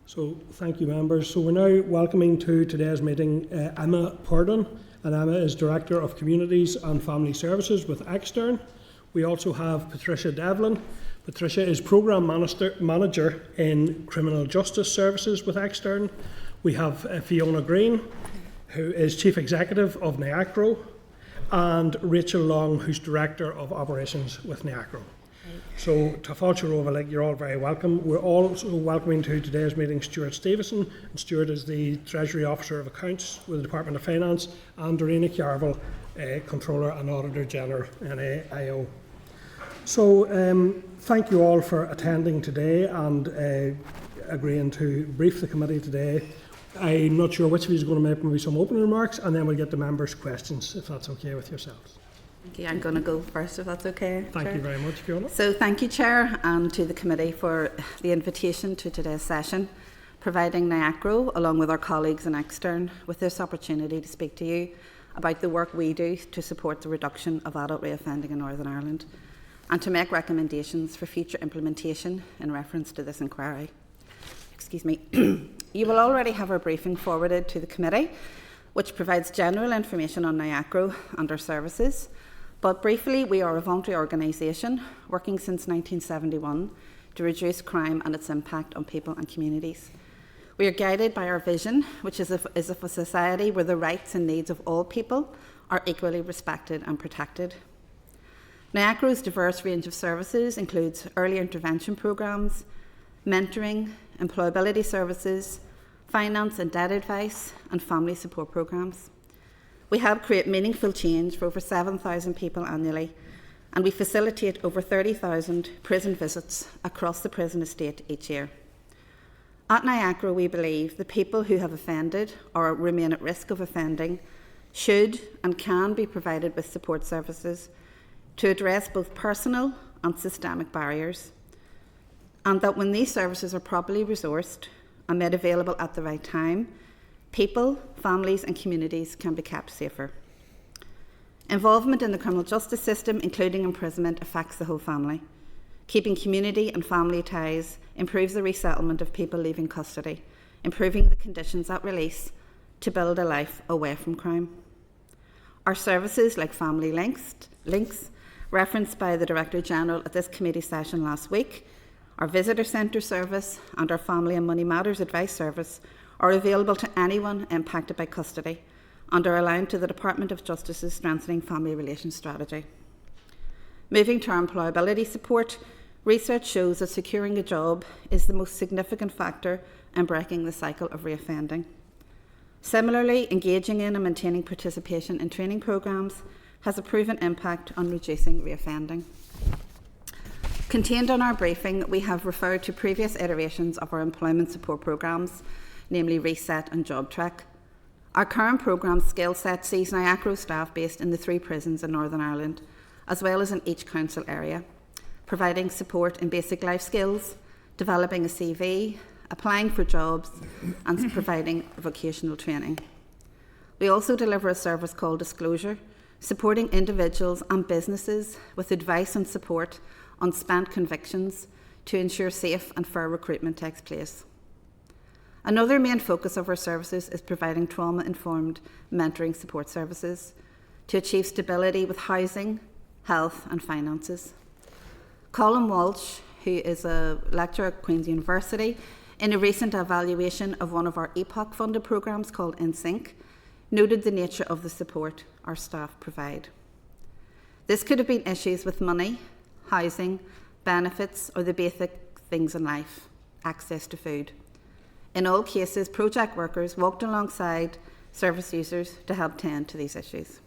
So thank you, members. So we're now welcoming to today's meeting Emma Purdon, and Emma is Director of Communities and Family Services with Extern. We also have Patricia Devlin. Patricia is Programme Manager in Criminal Justice Services with Extern. We have Fiona Green, who is Chief Executive of NIACRO, and Rachel Long, who's Director of Operations with NIACRO. So, to Fáiltear you're all very welcome. We're also welcoming to today's meeting Stuart Stevenson. And Stuart is the Treasury Officer of Accounts with the Department of Finance, and Dorina Chiarville, Controller and Auditor General in AIO. So, thank you all for attending today and agreeing to brief the committee today. I'm not sure which of you is going to make maybe some opening remarks, and then we'll get the members' questions, if that's okay with yourselves. Okay, I'm going to go first, if that's okay. Thank you very much, Fiona. So thank you, Chair, and to the committee for the invitation to today's session, providing NIACRO, along with our colleagues in Extern, with this opportunity to speak to you about the work we do to support the reduction of adult reoffending in Northern Ireland, and to make recommendations for future implementation in reference to this inquiry. Excuse me. You will already have our briefing forwarded to the committee, which provides general information on NIACRO and our services. But briefly, we are a voluntary organisation working since 1971 to reduce crime and its impact on people and communities. We are guided by our vision, which is of a society where the rights and needs of all people are equally respected and protected. NIACRO's diverse range of services includes early intervention programmes, mentoring, employability services, finance and debt advice, and family support programmes. We help create meaningful change for over 7,000 people annually, and we facilitate over 30,000 prison visits across the prison estate each year. At NIACRO, we believe the people who have offended or remain at risk of offending should and can be provided with support services to address both personal and systemic barriers, and that when these services are properly resourced and made available at the right time, people, families and communities can be kept safer. Involvement in the criminal justice system, including imprisonment, affects the whole family. Keeping community and family ties improves the resettlement of people leaving custody, improving the conditions at release to build a life away from crime. Our services, like Family Links, referenced by the Director General at this committee session last week, our Visitor Centre service and our Family and Money Matters Advice service are available to anyone impacted by custody and are aligned to the Department of Justice's Strengthening Family Relations Strategy. Moving to our employability support, research shows that securing a job is the most significant factor in breaking the cycle of reoffending. Similarly, engaging in and maintaining participation in training programmes has a proven impact on reducing reoffending. Contained in our briefing, we have referred to previous iterations of our employment support programmes, namely Reset and JobTrack. Our current programme skill set sees NIACRO staff based in the 3 prisons in Northern Ireland, as well as in each council area, providing support in basic life skills, developing a CV, applying for jobs, and providing vocational training. We also deliver a service called Disclosure, supporting individuals and businesses with advice and support on spent convictions to ensure safe and fair recruitment takes place. Another main focus of our services is providing trauma-informed mentoring support services to achieve stability with housing, health and finances. Colin Walsh, who is a lecturer at Queen's University, in a recent evaluation of one of our EPOC-funded programmes called InSync, noted the nature of the support our staff provide. This could have been issues with money, housing, benefits, or the basic things in life, access to food. In all cases, project workers walked alongside service users to help tend to these issues.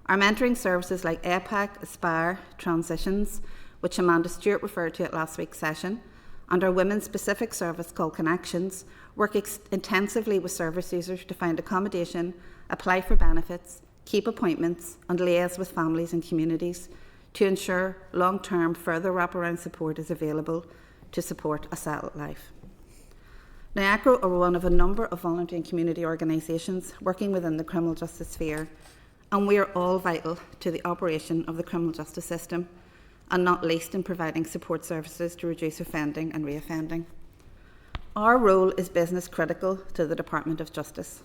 Our mentoring services like APAC, Aspire, Transitions, which Amanda Stewart referred to at last week's session, and our women's-specific service called Connections, work intensively with service users to find accommodation, apply for benefits, keep appointments, and liaise with families and communities to ensure long-term further wraparound support is available to support a settled life. NIACRO are one of a number of voluntary and community organisations working within the criminal justice sphere, and we are all vital to the operation of the criminal justice system, and not least in providing support services to reduce offending and reoffending. Our role is business critical to the Department of Justice,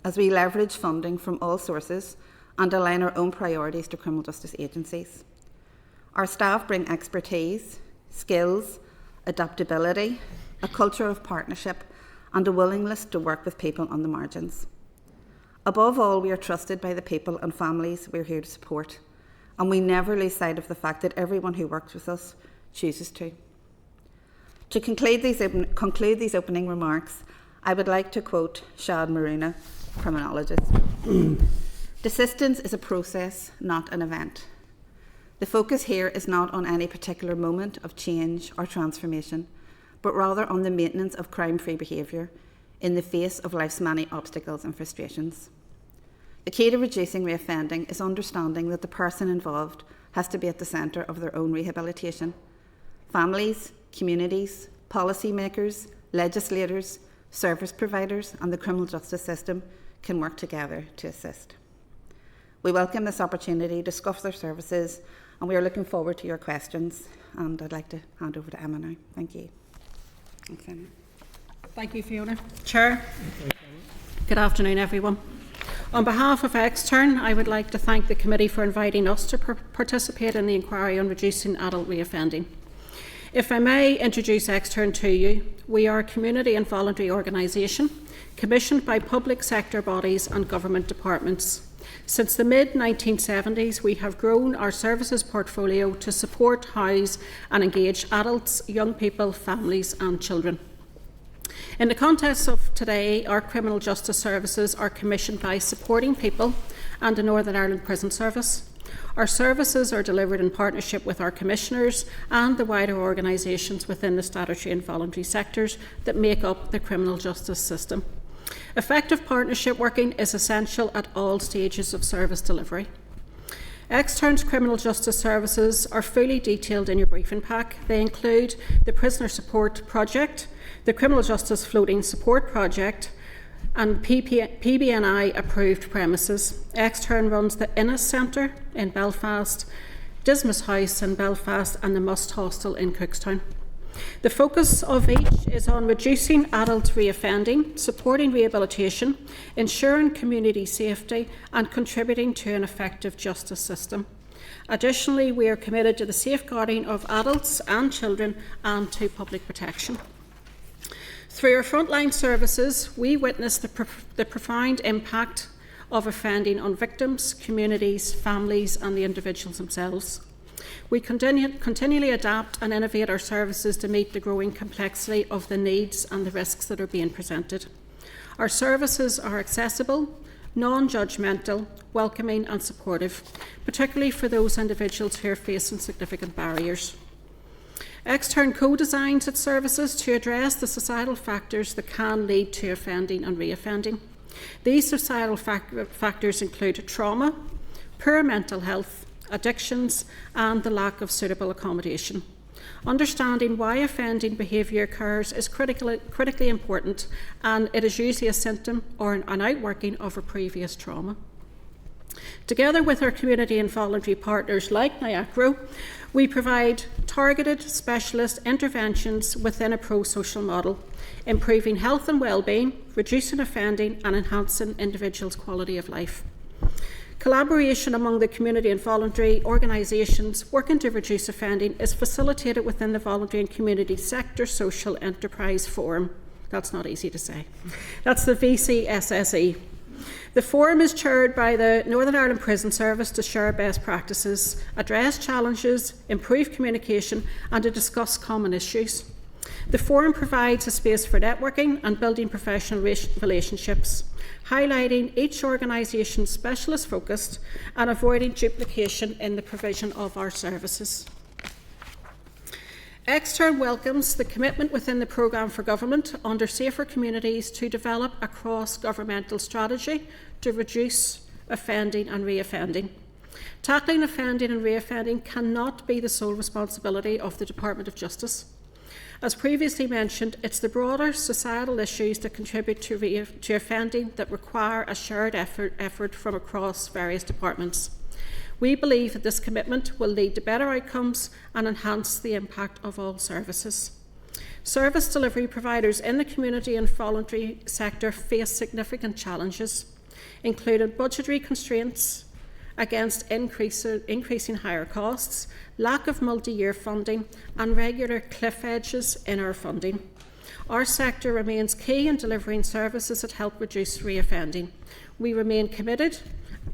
as we leverage funding from all sources and align our own priorities to criminal justice agencies. Our staff bring expertise, skills, adaptability, a culture of partnership, and a willingness to work with people on the margins. Above all, we are trusted by the people and families we're here to support, and we never lose sight of the fact that everyone who works with us chooses to. To conclude these opening remarks, I would like to quote Shad Maruna, criminologist. Desistance is a process, not an event. The focus here is not on any particular moment of change or transformation, but rather on the maintenance of crime-free behaviour in the face of life's many obstacles and frustrations. The key to reducing reoffending is understanding that the person involved has to be at the centre of their own rehabilitation. Families, communities, policymakers, legislators, service providers and the criminal justice system can work together to assist. We welcome this opportunity to discuss their services, and we are looking forward to your questions. And I'd like to hand over to Emma now. Thank you. Thanks, Emma. Thank you, Fiona. Chair. Good afternoon, everyone. On behalf of Extern, I would like to thank the committee for inviting us to participate in the inquiry on reducing adult reoffending. If I may introduce Extern to you, we are a community and voluntary organisation commissioned by public sector bodies and government departments. Since the mid-1970s, we have grown our services portfolio to support, house and engage adults, young people, families and children. In the context of today, our criminal justice services are commissioned by Supporting People and the Northern Ireland Prison Service. Our services are delivered in partnership with our commissioners and the wider organisations within the statutory and voluntary sectors that make up the criminal justice system. Effective partnership working is essential at all stages of service delivery. Extern's criminal justice services are fully detailed in your briefing pack. They include the Prisoner Support Project, the Criminal Justice Floating Support Project, and PBNI approved premises. Extern runs the Innes Centre in Belfast, Dismas House in Belfast and the Must Hostel in Cookstown. The focus of each is on reducing adult reoffending, supporting rehabilitation, ensuring community safety and contributing to an effective justice system. Additionally, we are committed to the safeguarding of adults and children and to public protection. Through our frontline services, we witness the profound impact of offending on victims, communities, families and the individuals themselves. We continually adapt and innovate our services to meet the growing complexity of the needs and the risks that are being presented. Our services are accessible, non-judgmental, welcoming and supportive, particularly for those individuals who are facing significant barriers. Extern co-designs its services to address the societal factors that can lead to offending and reoffending. These societal factors include trauma, poor mental health, addictions and the lack of suitable accommodation. Understanding why offending behaviour occurs is critically important, and it is usually a symptom or an outworking of a previous trauma. Together with our community and voluntary partners like NIACRO, we provide targeted specialist interventions within a pro-social model, improving health and well-being, reducing offending and enhancing individuals' quality of life. Collaboration among the community and voluntary organisations working to reduce offending is facilitated within the Voluntary and Community Sector Social Enterprise Forum. That's not easy to say. That's the VCSSE. The forum is chaired by the Northern Ireland Prison Service to share best practices, address challenges, improve communication and to discuss common issues. The forum provides a space for networking and building professional relationships, highlighting each organisation's specialist focus and avoiding duplication in the provision of our services. Extern welcomes the commitment within the programme for government under Safer Communities to develop a cross-governmental strategy to reduce offending and reoffending. Tackling offending and reoffending cannot be the sole responsibility of the Department of Justice. As previously mentioned, it's the broader societal issues that contribute to offending that require a shared effort from across various departments. We believe that this commitment will lead to better outcomes and enhance the impact of all services. Service delivery providers in the community and voluntary sector face significant challenges, including budgetary constraints against increasing higher costs, lack of multi-year funding and regular cliff edges in our funding. Our sector remains key in delivering services that help reduce reoffending. We remain committed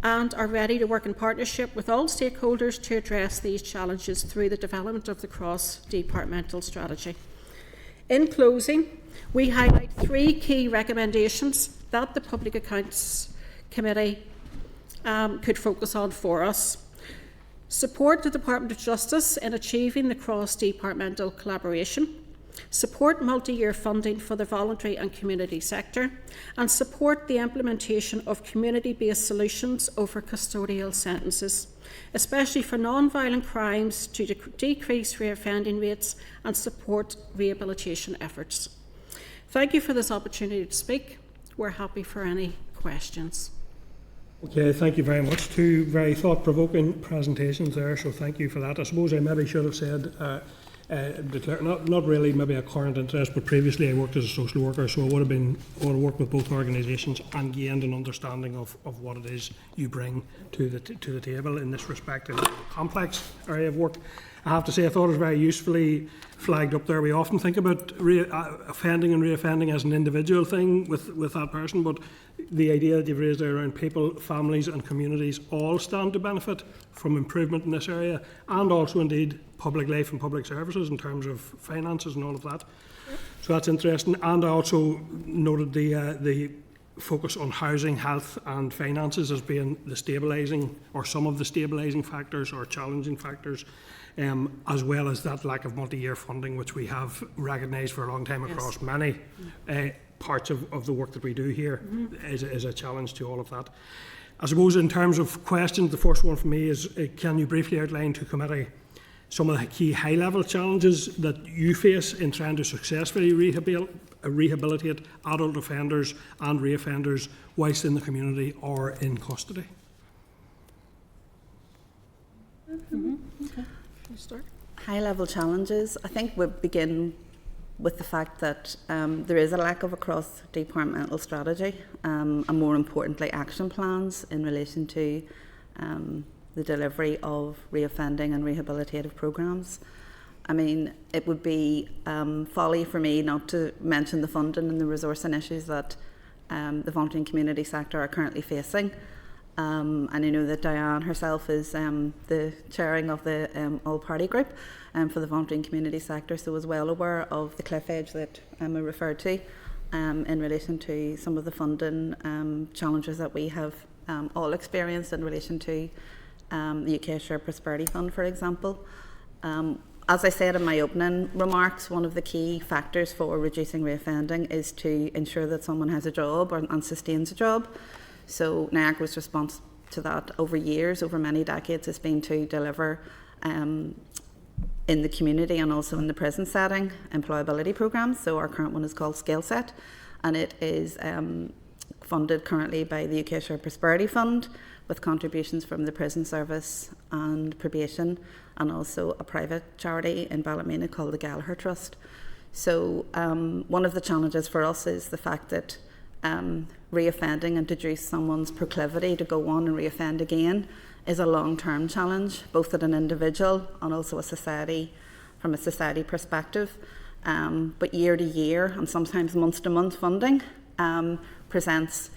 and are ready to work in partnership with all stakeholders to address these challenges through the development of the cross-departmental strategy. In closing, we highlight 3 key recommendations that the Public Accounts Committee could focus on for us. Support the Department of Justice in achieving the cross-departmental collaboration. Support multi-year funding for the voluntary and community sector, and support the implementation of community-based solutions over custodial sentences, especially for non-violent crimes to decrease reoffending rates and support rehabilitation efforts. Thank you for this opportunity to speak. We're happy for any questions. Okay, thank you very much. 2 very thought-provoking presentations there, so thank you for that. I suppose I maybe should have said not really maybe a current interest, but previously I worked as a social worker, so I would have worked with both organisations and gained an understanding of what it is you bring to the table in this respect in a complex area of work. I have to say I thought it was very usefully flagged up there. We often think about offending and reoffending as an individual thing with that person, but the idea that you've raised there around people, families and communities all stand to benefit from improvement in this area, and also indeed public life and public services in terms of finances and all of that. So that's interesting. And I also noted the focus on housing, health and finances as being the stabilising or some of the stabilising factors or challenging factors, as well as that lack of multi-year funding, which we have recognised for a long time across many parts of the work that we do here, is a challenge to all of that. I suppose in terms of questions, the first one for me is, can you briefly outline to committee some of the key high-level challenges that you face in trying to successfully rehabilitate adult offenders and reoffenders whilst in the community or in custody? Okay. Start. High-level challenges, I think we begin with the fact that there is a lack of a cross-departmental strategy and, more importantly, action plans in relation to the delivery of reoffending and rehabilitative programmes. I mean, it would be folly for me not to mention the funding and the resourcing issues that the voluntary and community sector are currently facing. And I know that Diane herself is the chairing of the all-party group for the voluntary and community sector, so is well aware of the cliff edge that Emma referred to in relation to some of the funding challenges that we have all experienced in relation to the UK Shared Prosperity Fund, for example. As I said in my opening remarks, one of the key factors for reducing reoffending is to ensure that someone has a job and sustains a job. So Niagara's response to that over years, over many decades, has been to deliver in the community and also in the prison setting employability programmes. So our current one is called ScaleSet, and it is funded currently by the UK Shared Prosperity Fund with contributions from the Prison Service and Probation, and also a private charity in Ballymena called the Gallagher Trust. So one of the challenges for us is the fact that reoffending and to reduce someone's proclivity to go on and reoffend again is a long-term challenge, both at an individual and also a society, from a society perspective. But year to year and sometimes month to month funding presents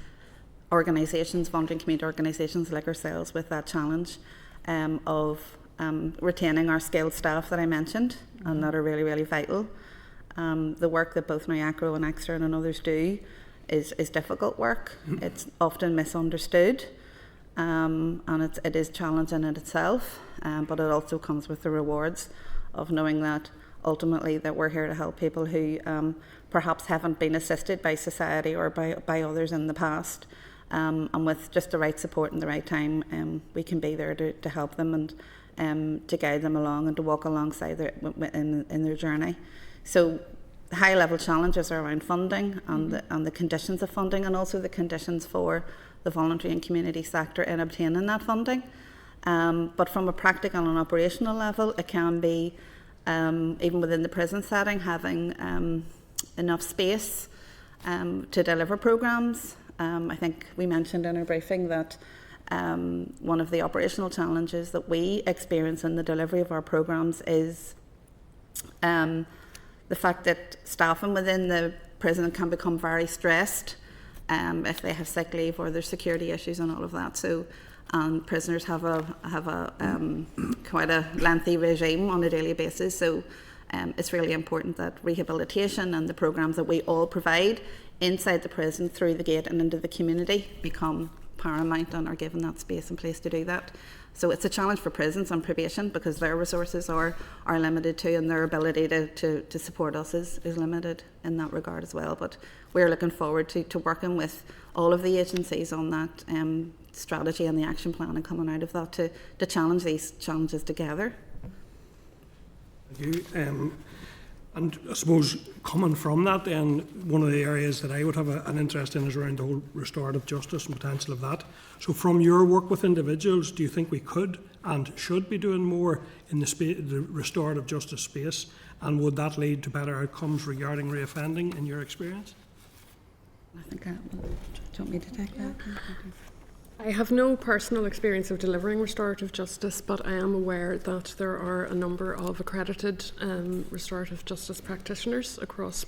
organisations, voluntary and community organisations like ourselves, with that challenge of retaining our skilled staff that I mentioned and that are really, really vital. The work that both NIACRO and Extern and others do is difficult work. It's often misunderstood, and it is challenging in itself, but it also comes with the rewards of knowing that ultimately that we're here to help people who perhaps haven't been assisted by society or by others in the past, and with just the right support and the right time, we can be there to help them and to guide them along and to walk alongside in their journey. So high-level challenges are around funding and the conditions of funding, and also the conditions for the voluntary and community sector in obtaining that funding. But from a practical and operational level, it can be even within the prison setting, having enough space to deliver programmes. I think we mentioned in our briefing that one of the operational challenges that we experience in the delivery of our programmes is the fact that staffing within the prison can become very stressed if they have sick leave or there's security issues and all of that. So prisoners have a quite a lengthy regime on a daily basis. So it's really important that rehabilitation and the programmes that we all provide inside the prison, through the gate and into the community, become paramount and are given that space and place to do that. So it's a challenge for prisons and probation because their resources are limited too, and their ability to support us is limited in that regard as well. But we're looking forward to working with all of the agencies on that strategy and the action plan and coming out of that to challenge these challenges together. Thank you. And I suppose coming from that, then one of the areas that I would have an interest in is around the whole restorative justice and potential of that. So from your work with individuals, do you think we could and should be doing more in the restorative justice space? And would that lead to better outcomes regarding reoffending in your experience? I think do you want me to take that? I have no personal experience of delivering restorative justice, but I am aware that there are a number of accredited restorative justice practitioners across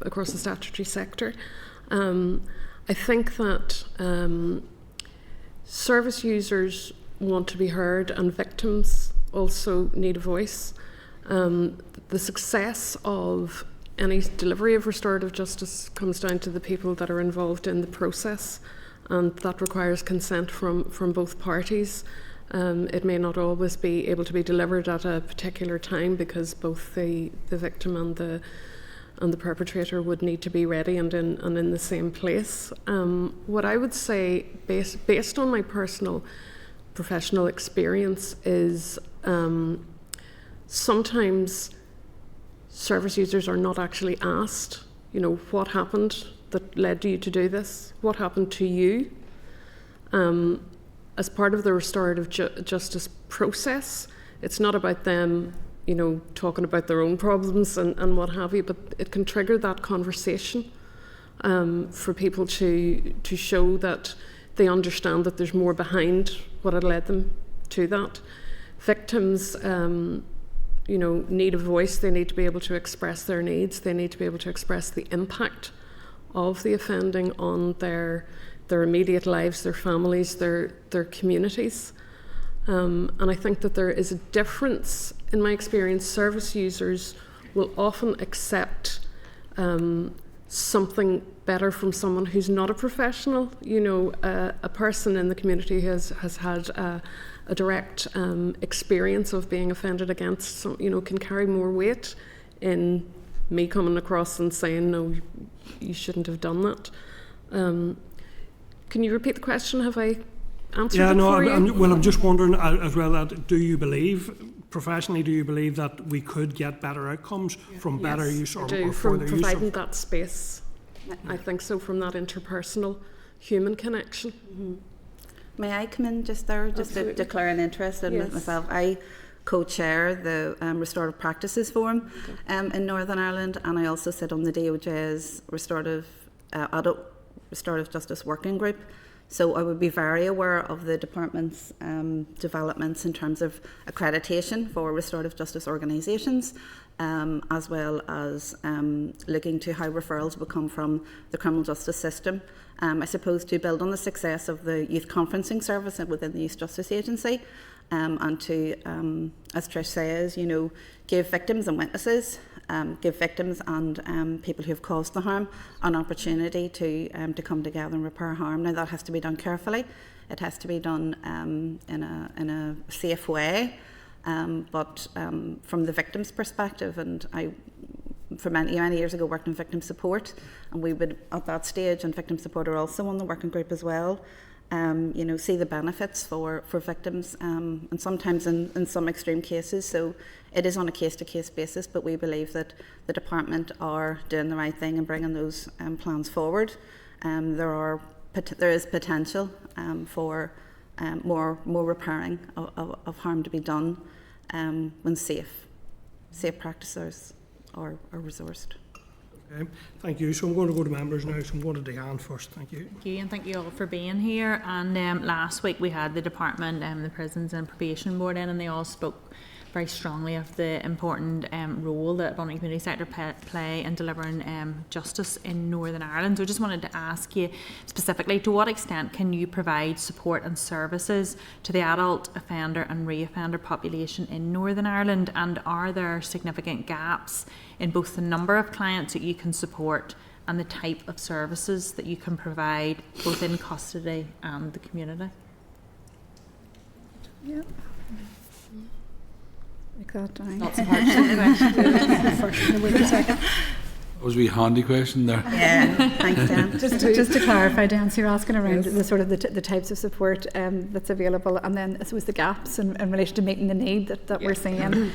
across the statutory sector. I think that service users want to be heard, and victims also need a voice. The success of any delivery of restorative justice comes down to the people that are involved in the process, and that requires consent from both parties. It may not always be able to be delivered at a particular time because both the victim and the perpetrator would need to be ready and in the same place. What I would say, based on my personal professional experience, is sometimes service users are not actually asked, what happened that led you to do this? What happened to you? As part of the restorative justice process, it's not about them, talking about their own problems and what have you, but it can trigger that conversation for people to show that they understand that there's more behind what had led them to that. Victims, need a voice. They need to be able to express their needs. They need to be able to express the impact of the offending on their immediate lives, their families, their communities. And I think that there is a difference. In my experience, service users will often accept something better from someone who's not a professional. A person in the community has had a direct experience of being offended against, so, can carry more weight in me coming across and saying, no, you shouldn't have done that. Can you repeat the question? Have I answered it for you? I'm just wondering as well, that do you believe that we could get better outcomes from better use or further from use providing of that space? I think so, from that interpersonal human connection. Mm-hmm. May I come in just there, just to declare an interest in myself? I co-chair the Restorative Practices Forum in Northern Ireland, and I also sit on the DOJ's Adult Restorative Justice Working Group. So I would be very aware of the department's developments in terms of accreditation for restorative justice organisations, as well as looking to how referrals will come from the criminal justice system. I suppose to build on the success of the youth conferencing service within the Youth Justice Agency, and to, as Trish says, give victims and witnesses, give victims and people who have caused the harm an opportunity to come together and repair harm. Now that has to be done carefully. It has to be done in a safe way. But from the victim's perspective, and I, for many years ago, worked in victim support, and we would at that stage, and victim support are also on the working group as well. See the benefits for victims, and sometimes in some extreme cases. So it is on a case-to-case basis, but we believe that the department are doing the right thing and bringing those plans forward. There is potential for more repairing of harm to be done when safe. safe practices are resourced. Okay, thank you. So I'm going to go to members now. So I'm going to Deanne first. Thank you. Thank you, and thank you all for being here. And last week we had the department, the Prisons and Probation Board in, and they all spoke very strongly of the important role that funding community sector play in delivering justice in Northern Ireland. So I just wanted to ask you specifically, to what extent can you provide support and services to the adult offender and re-offender population in Northern Ireland, and are there significant gaps in both the number of clients that you can support and the type of services that you can provide both in custody and the community? Yeah. Like that down. Lots of question. That was a wee handy question there. Yeah, thanks, Dan. Just to clarify, Dan, so you're asking around the sort of the types of support that's available, and then I suppose the gaps in relation to meeting the need that we're seeing,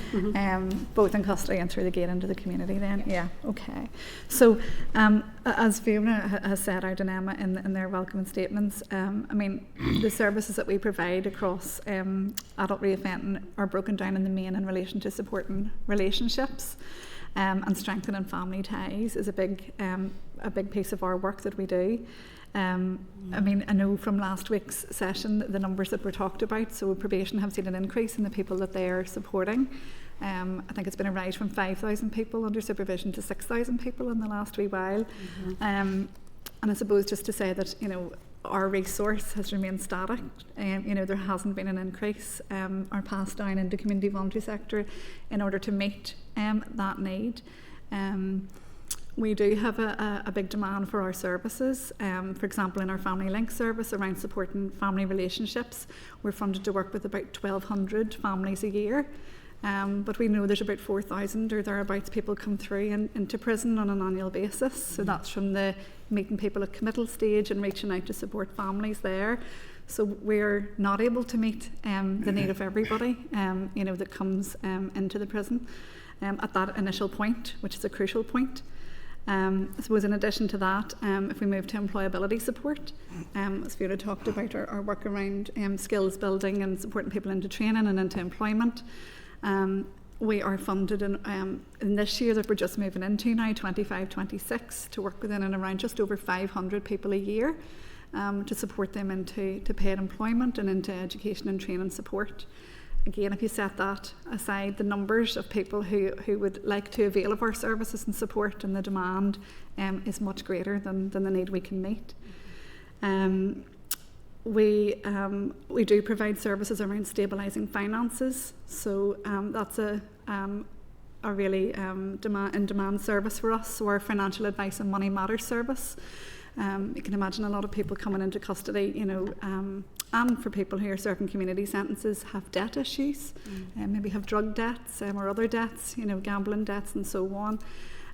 both in custody and through the gate into the community then. Yeah, okay. So as Fiona has said out and Emma in their welcoming statements, I mean, the services that we provide across adult reoffending are broken down in the main in relation to supporting relationships. And strengthening family ties is a big piece of our work that we do. I mean, I know from last week's session the numbers that were talked about. So probation have seen an increase in the people that they are supporting. I think it's been a rise from 5,000 people under supervision to 6,000 people in the last wee while. And I suppose just to say that, you know, our resource has remained static. You know, there hasn't been an increase or pass down into community voluntary sector in order to meet that need. We do have a big demand for our services. For example, in our Family Link service around supporting family relationships, we're funded to work with about 1,200 families a year. But we know there's about 4,000 or thereabouts people come through into prison on an annual basis. So that's from the meeting people at committal stage and reaching out to support families there. So we're not able to meet the need of everybody, you know, that comes into the prison at that initial point, which is a crucial point. I suppose in addition to that, if we move to employability support, as Fiona talked about, our work around skills building and supporting people into training and into employment. We are funded in this year that we're just moving into now, 25-26, to work within and around just over 500 people a year to support them into paid employment and into education and training support. Again, if you set that aside, the numbers of people who would like to avail of our services and support and the demand is much greater than the need we can meet. We do provide services around stabilising finances, so that's a really in-demand service for us. So our financial advice and money matters service. You can imagine a lot of people coming into custody, you know, and for people who are serving community sentences have debt issues, maybe have drug debts or other debts, you know, gambling debts and so on.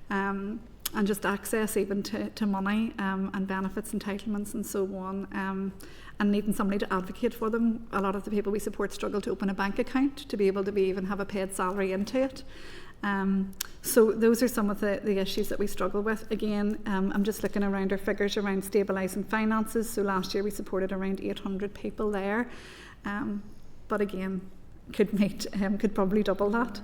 And just access even to money and benefits, entitlements and so on, and needing somebody to advocate for them. A lot of the people we support struggle to open a bank account to be able to even have a paid salary into it. So those are some of the issues that we struggle with. Again, I'm just looking around our figures around stabilising finances. So last year we supported around 800 people there, but again, could probably double that.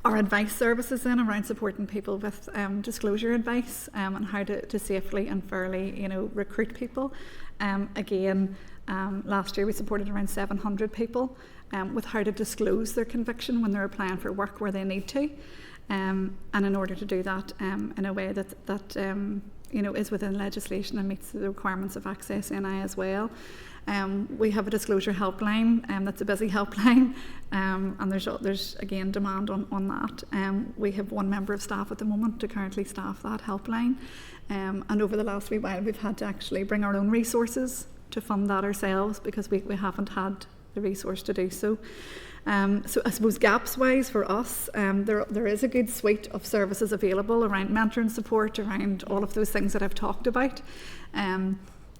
Our advice services then around supporting people with disclosure advice and how to safely and fairly, you know, recruit people. Again, last year we supported around 700 people with how to disclose their conviction when they're applying for work where they need to, and in order to do that in a way that you know, is within legislation and meets the requirements of Access NI as well. We have a disclosure helpline that's a busy helpline, and there's again demand on that. We have one member of staff at the moment to currently staff that helpline, and over the last wee while we've had to actually bring our own resources to fund that ourselves because we haven't had the resource to do so. So I suppose gaps-wise for us, there is a good suite of services available around mentoring support, around all of those things that I've talked about.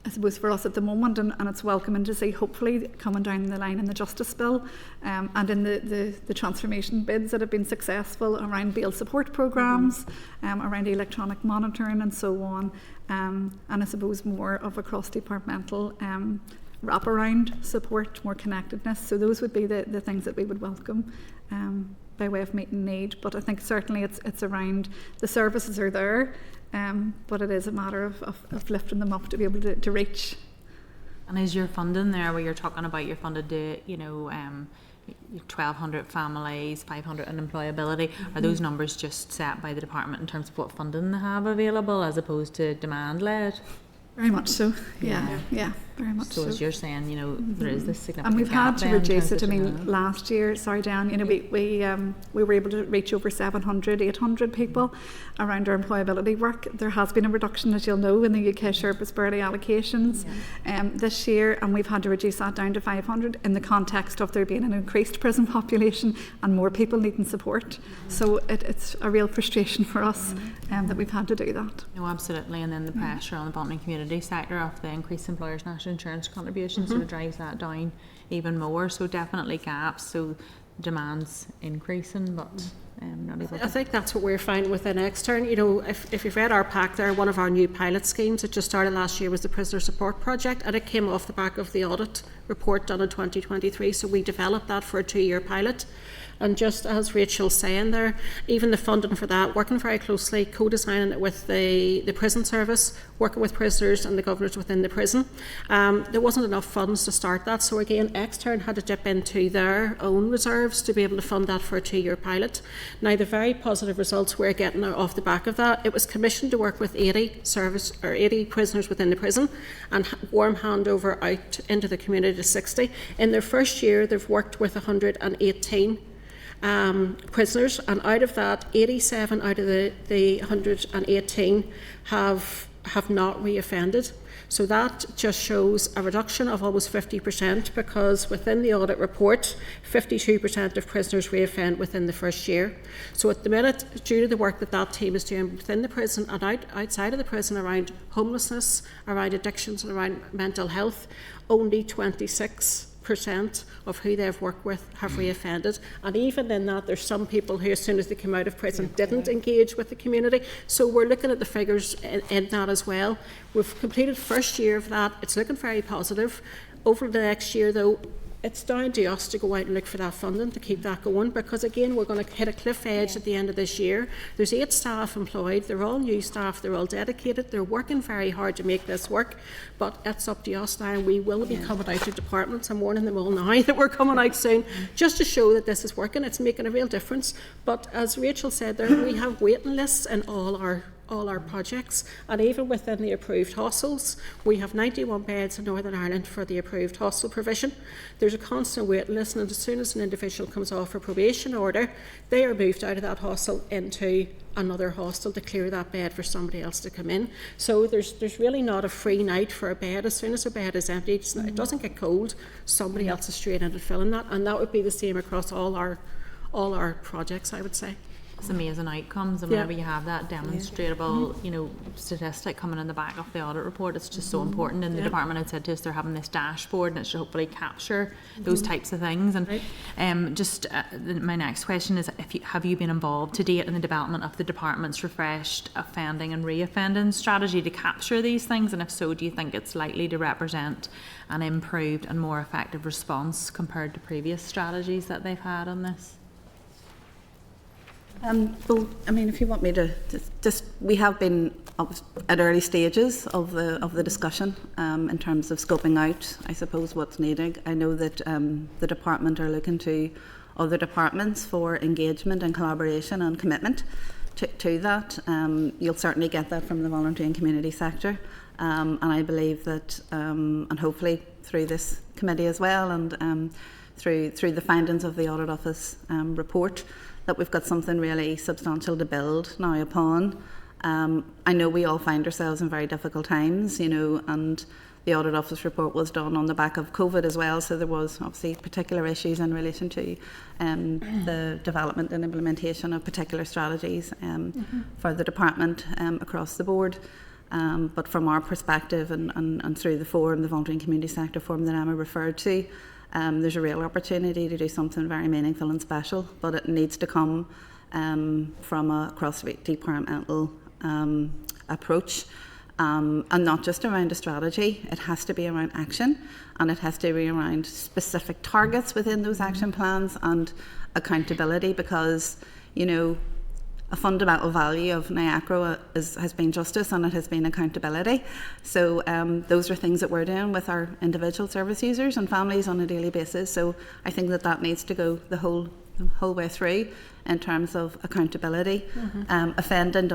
I suppose for us at the moment, and it's welcoming to see hopefully coming down the line in the Justice Bill and in the transformation bids that have been successful around bail support programmes, around electronic monitoring and so on, and I suppose more of a cross-departmental wraparound support, more connectedness. So those would be the things that we would welcome by way of meeting need. But I think certainly it's around the services are there, but it is a matter of lifting them up to be able to reach. And is your funding there, where you're talking about you're funded to, 1,200 families, 500 in employability, are those numbers just set by the department in terms of what funding they have available as opposed to demand-led? Very much so, yeah, very much so. So as you're saying, there is this significant And we've gap had to then in reduce terms it. I of mean, demand. last year, sorry Dan, we were able to reach over 700, 800 people around our employability work. There has been a reduction, as you'll know, in the UK Sherpas Burley allocations this year, and we've had to reduce that down to 500 in the context of there being an increased prison population and more people needing support. So it's a real frustration for us that we've had to do that. No, absolutely, and then the pressure on the Bantry community sector of the increased employers' national insurance contributions sort of drives that down even more. So definitely gaps. So demand's increasing, but not able to. I think that's what we're finding within Extern. If you've read our pack there, one of our new pilot schemes that just started last year was the Prisoner Support Project, and it came off the back of the audit report done in 2023. So we developed that for a 2-year pilot. And just as Rachel's saying there, even the funding for that, working very closely, co-designing it with the prison service, working with prisoners and the governors within the prison. There wasn't enough funds to start that, so again, Extern had to dip into their own reserves to be able to fund that for a 2-year pilot. Now, the very positive results we're getting are off the back of that. It was commissioned to work with 80 prisoners within the prison and warm handover out into the community to 60. In their first year, they've worked with 118 prisoners, and out of that, 87 out of the 118 have not reoffended. So that just shows a reduction of almost 50%, because within the audit report, 52% of prisoners reoffend within the first year. So at the minute, due to the work that team is doing within the prison and outside of the prison around homelessness, around addictions and around mental health, only 26% of who they've worked with have reoffended, and even in that there's some people who as soon as they came out of prison didn't engage with the community. So we're looking at the figures in that as well. We've completed first year of that. It's looking very positive. Over the next year though, it's down to us to go out and look for that funding to keep that going, because again we're going to hit a cliff edge at the end of this year. There's 8 staff employed, they're all new staff, they're all dedicated, they're working very hard to make this work, but it's up to us now, and we will be coming out to departments. I'm warning them all now that we're coming out soon, just to show that this is working. It's making a real difference. But as Rachel said there, we have waiting lists in all our projects, and even within the approved hostels, we have 91 beds in Northern Ireland for the approved hostel provision. There's a constant waiting list, and as soon as an individual comes off a probation order, they are moved out of that hostel into another hostel to clear that bed for somebody else to come in. So there's really not a free night for a bed. As soon as a bed is empty, it doesn't get cold, somebody else is straight into filling that, and that would be the same across all our projects, I would say. It's amazing outcomes, and whenever you have that demonstrable, statistic coming in the back of the audit report, it's just so important. And the department had said to us they're having this dashboard, and it should hopefully capture those types of things. And my next question is: have you been involved to date in the development of the department's refreshed offending and reoffending strategy to capture these things? And if so, do you think it's likely to represent an improved and more effective response compared to previous strategies that they've had on this? Well, I mean, if you want me to we have been at early stages of the discussion in terms of scoping out, I suppose, what's needed. I know that the department are looking to other departments for engagement and collaboration and commitment to that. You'll certainly get that from the voluntary and community sector, and I believe that, and hopefully through this committee as well, and through the findings of the Audit Office report, that we've got something really substantial to build now upon. I know we all find ourselves in very difficult times, and the Audit Office report was done on the back of COVID as well, so there was obviously particular issues in relation to the development and implementation of particular strategies for the department across the board. But from our perspective and through the forum, the Voluntary and Community Sector Forum that Emma referred to, there's a real opportunity to do something very meaningful and special, but it needs to come from a cross-departmental approach. and not just around a strategy. It has to be around action, and it has to be around specific targets within those action plans and accountability, because, you know, a fundamental value of NIACRO has been justice, and it has been accountability. So those are things that we're doing with our individual service users and families on a daily basis. So I think that needs to go the whole way through in terms of accountability. Offending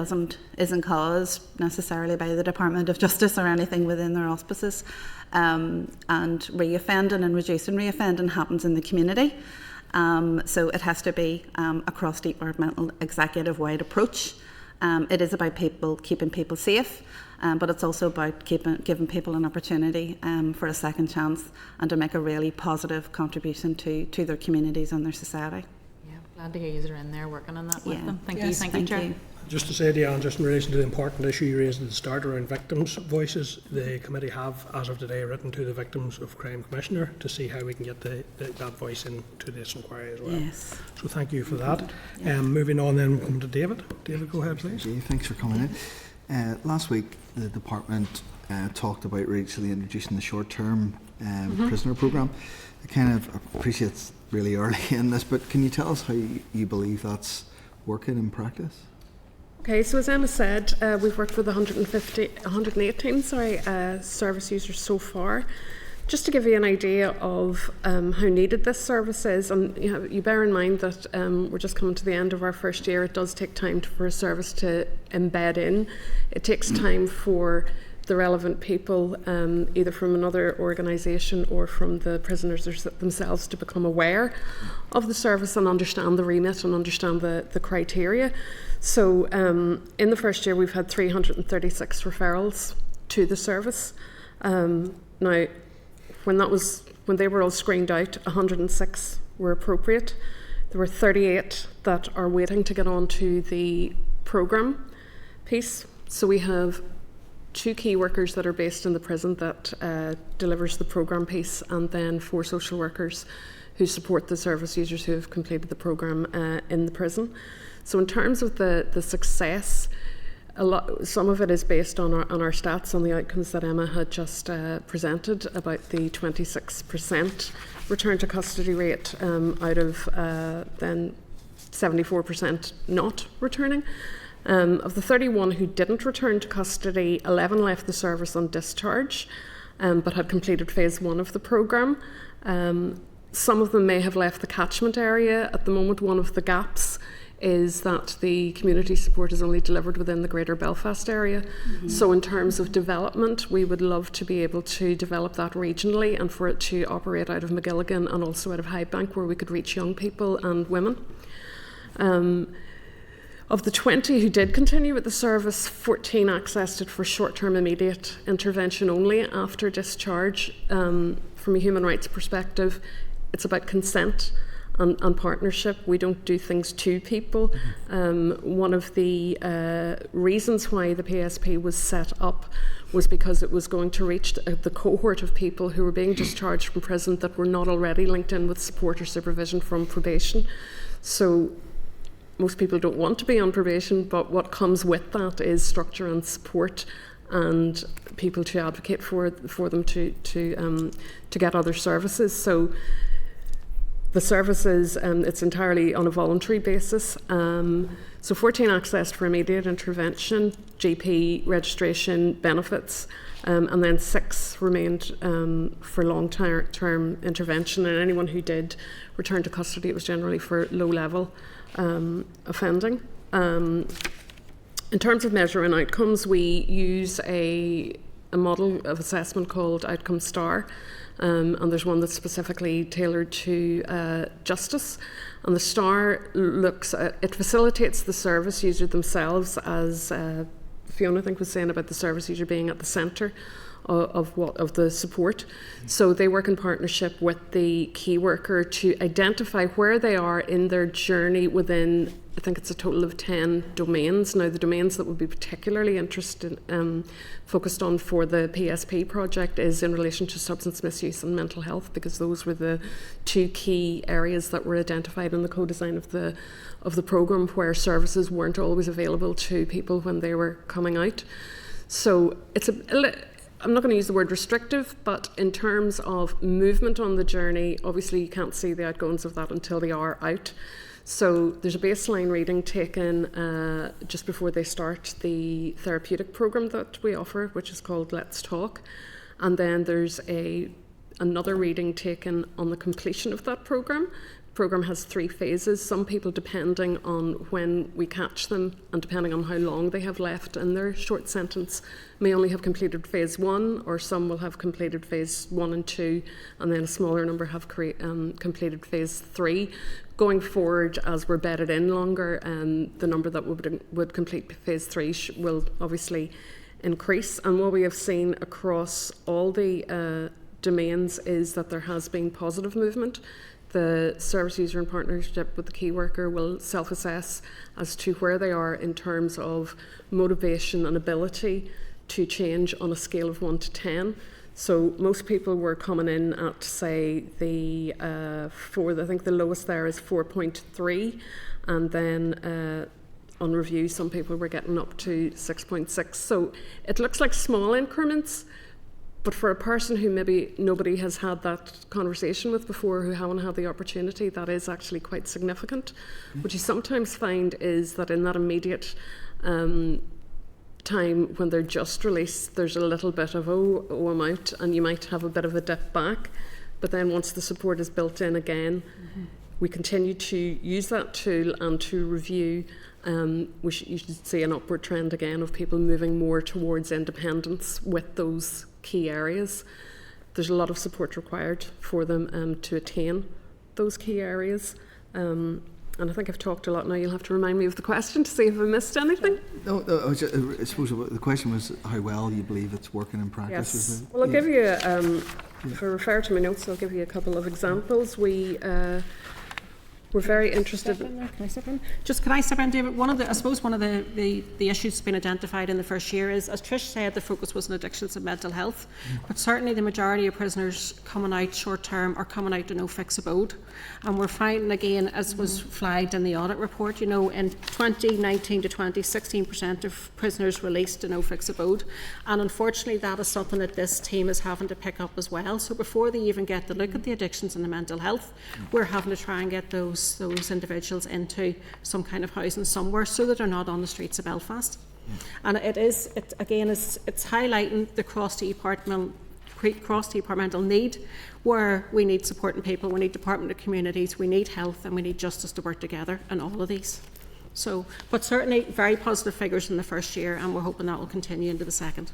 isn't caused necessarily by the Department of Justice or anything within their auspices, and reoffending and reducing reoffending happens in the community. So it has to be a cross-departmental executive-wide approach. It is about keeping people safe, but it's also about giving people an opportunity for a second chance and to make a really positive contribution to their communities and their society. Yeah, glad to hear you are in there working on that with Yeah. them. Thank Yes, you, thank you, Chair. Just to say, Diane, just in relation to the important issue you raised at the start around victims' voices, the committee have, as of today, written to the Victims of Crime Commissioner to see how we can get that voice into this inquiry as well. Yes. So thank you for that. Moving on then, we'll come to David. David, go ahead, please. Okay, thanks for coming in. Last week, the department talked about recently introducing the short-term prisoner programme. I kind of appreciate it's really early in this, but can you tell us how you believe that's working in practice? Okay, so as Emma said, we've worked with 118 service users so far. Just to give you an idea of how needed this service is, and you bear in mind that we're just coming to the end of our first year. It does take time for a service to embed in. It takes time for the relevant people, either from another organisation or from the prisoners themselves, to become aware of the service and understand the remit and understand the criteria. So in the first year, we've had 336 referrals to the service. Now, when they were all screened out, 106 were appropriate. There were 38 that are waiting to get onto the programme piece. So we have 2 key workers that are based in the prison that delivers the programme piece, and then 4 social workers who support the service users who have completed the programme in the prison. So in terms of the success, some of it is based on our stats, on the outcomes that Emma had just presented about the 26% return to custody rate out of then 74% not returning. Of the 31 who didn't return to custody, 11 left the service on discharge, but had completed phase 1 of the programme. Some of them may have left the catchment area. At the moment, one of the gaps is that the community support is only delivered within the Greater Belfast area. So in terms of development, we would love to be able to develop that regionally and for it to operate out of Magilligan and also out of Highbank, where we could reach young people and women. Of the 20 who did continue with the service, 14 accessed it for short-term immediate intervention only after discharge. From a human rights perspective, it's about consent and partnership. We don't do things to people. One of the reasons why the PSP was set up was because it was going to reach the cohort of people who were being discharged from prison that were not already linked in with support or supervision from probation. So most people don't want to be on probation, but what comes with that is structure and support and people to advocate for them to get other services. So the services, it's entirely on a voluntary basis. So 14 accessed for immediate intervention, GP registration, benefits, and then 6 remained for long-term intervention. And anyone who did return to custody, it was generally for low-level offending. In terms of measuring outcomes, we use a model of assessment called Outcome Star. And there's one that's specifically tailored to justice. And the STAR it facilitates the service user themselves, as Fiona, I think, was saying about the service user being at the centre of the support. So they work in partnership with the key worker to identify where they are in their journey within, I think it's a total of 10 domains. Now, the domains that would be particularly focused on for the PSP project is in relation to substance misuse and mental health, because those were the 2 key areas that were identified in the co-design of the programme, where services weren't always available to people when they were coming out. So it's I'm not going to use the word restrictive, but in terms of movement on the journey, obviously you can't see the outgoings of that until they are out. So there's a baseline reading taken just before they start the therapeutic programme that we offer, which is called Let's Talk. And then there's another reading taken on the completion of that programme. The programme has 3 phases. Some people, depending on when we catch them and depending on how long they have left in their short sentence, may only have completed phase 1, or some will have completed phase 1 and 2, and then a smaller number have completed phase 3. Going forward, as we're bedded in longer, the number that would complete phase 3 will obviously increase. And what we have seen across all the domains is that there has been positive movement. The service user in partnership with the key worker will self-assess as to where they are in terms of motivation and ability to change on a scale of 1 to 10. So most people were coming in at, say, I think the lowest there is 4.3, and then on review some people were getting up to 6.6. So it looks like small increments, but for a person who maybe nobody has had that conversation with before, who haven't had the opportunity, that is actually quite significant. What you sometimes find is that in that immediate time when they're just released, there's a little bit of, oh, I'm out, and you might have a bit of a dip back. But then once the support is built in again, we continue to use that tool and to review. You should see an upward trend again of people moving more towards independence with those key areas. There's a lot of support required for them to attain those key areas. And I think I've talked a lot now. You'll have to remind me of the question to see if I missed anything. No, I suppose the question was how well you believe it's working in practice. Yes. Well, I'll give you, if I refer to my notes, I'll give you a couple of examples. We're very interested. Can I step in? Can I step in, David? One of the issues that's been identified in the first year is, as Trish said, the focus was on addictions and mental health. But certainly the majority of prisoners coming out short term are coming out to no fixed abode. And we're finding again, as was flagged in the audit report, in 2019 to 20, 16% of prisoners released to no fixed abode. And unfortunately that is something that this team is having to pick up as well. So before they even get to look at the addictions and the mental health, we're having to try and get those individuals into some kind of housing somewhere so that they're not on the streets of Belfast. And it's highlighting the cross-departmental need, where we need supporting people, we need Department of Communities, we need health, and we need justice to work together in all of these. So, but certainly very positive figures in the first year, and we're hoping that will continue into the second.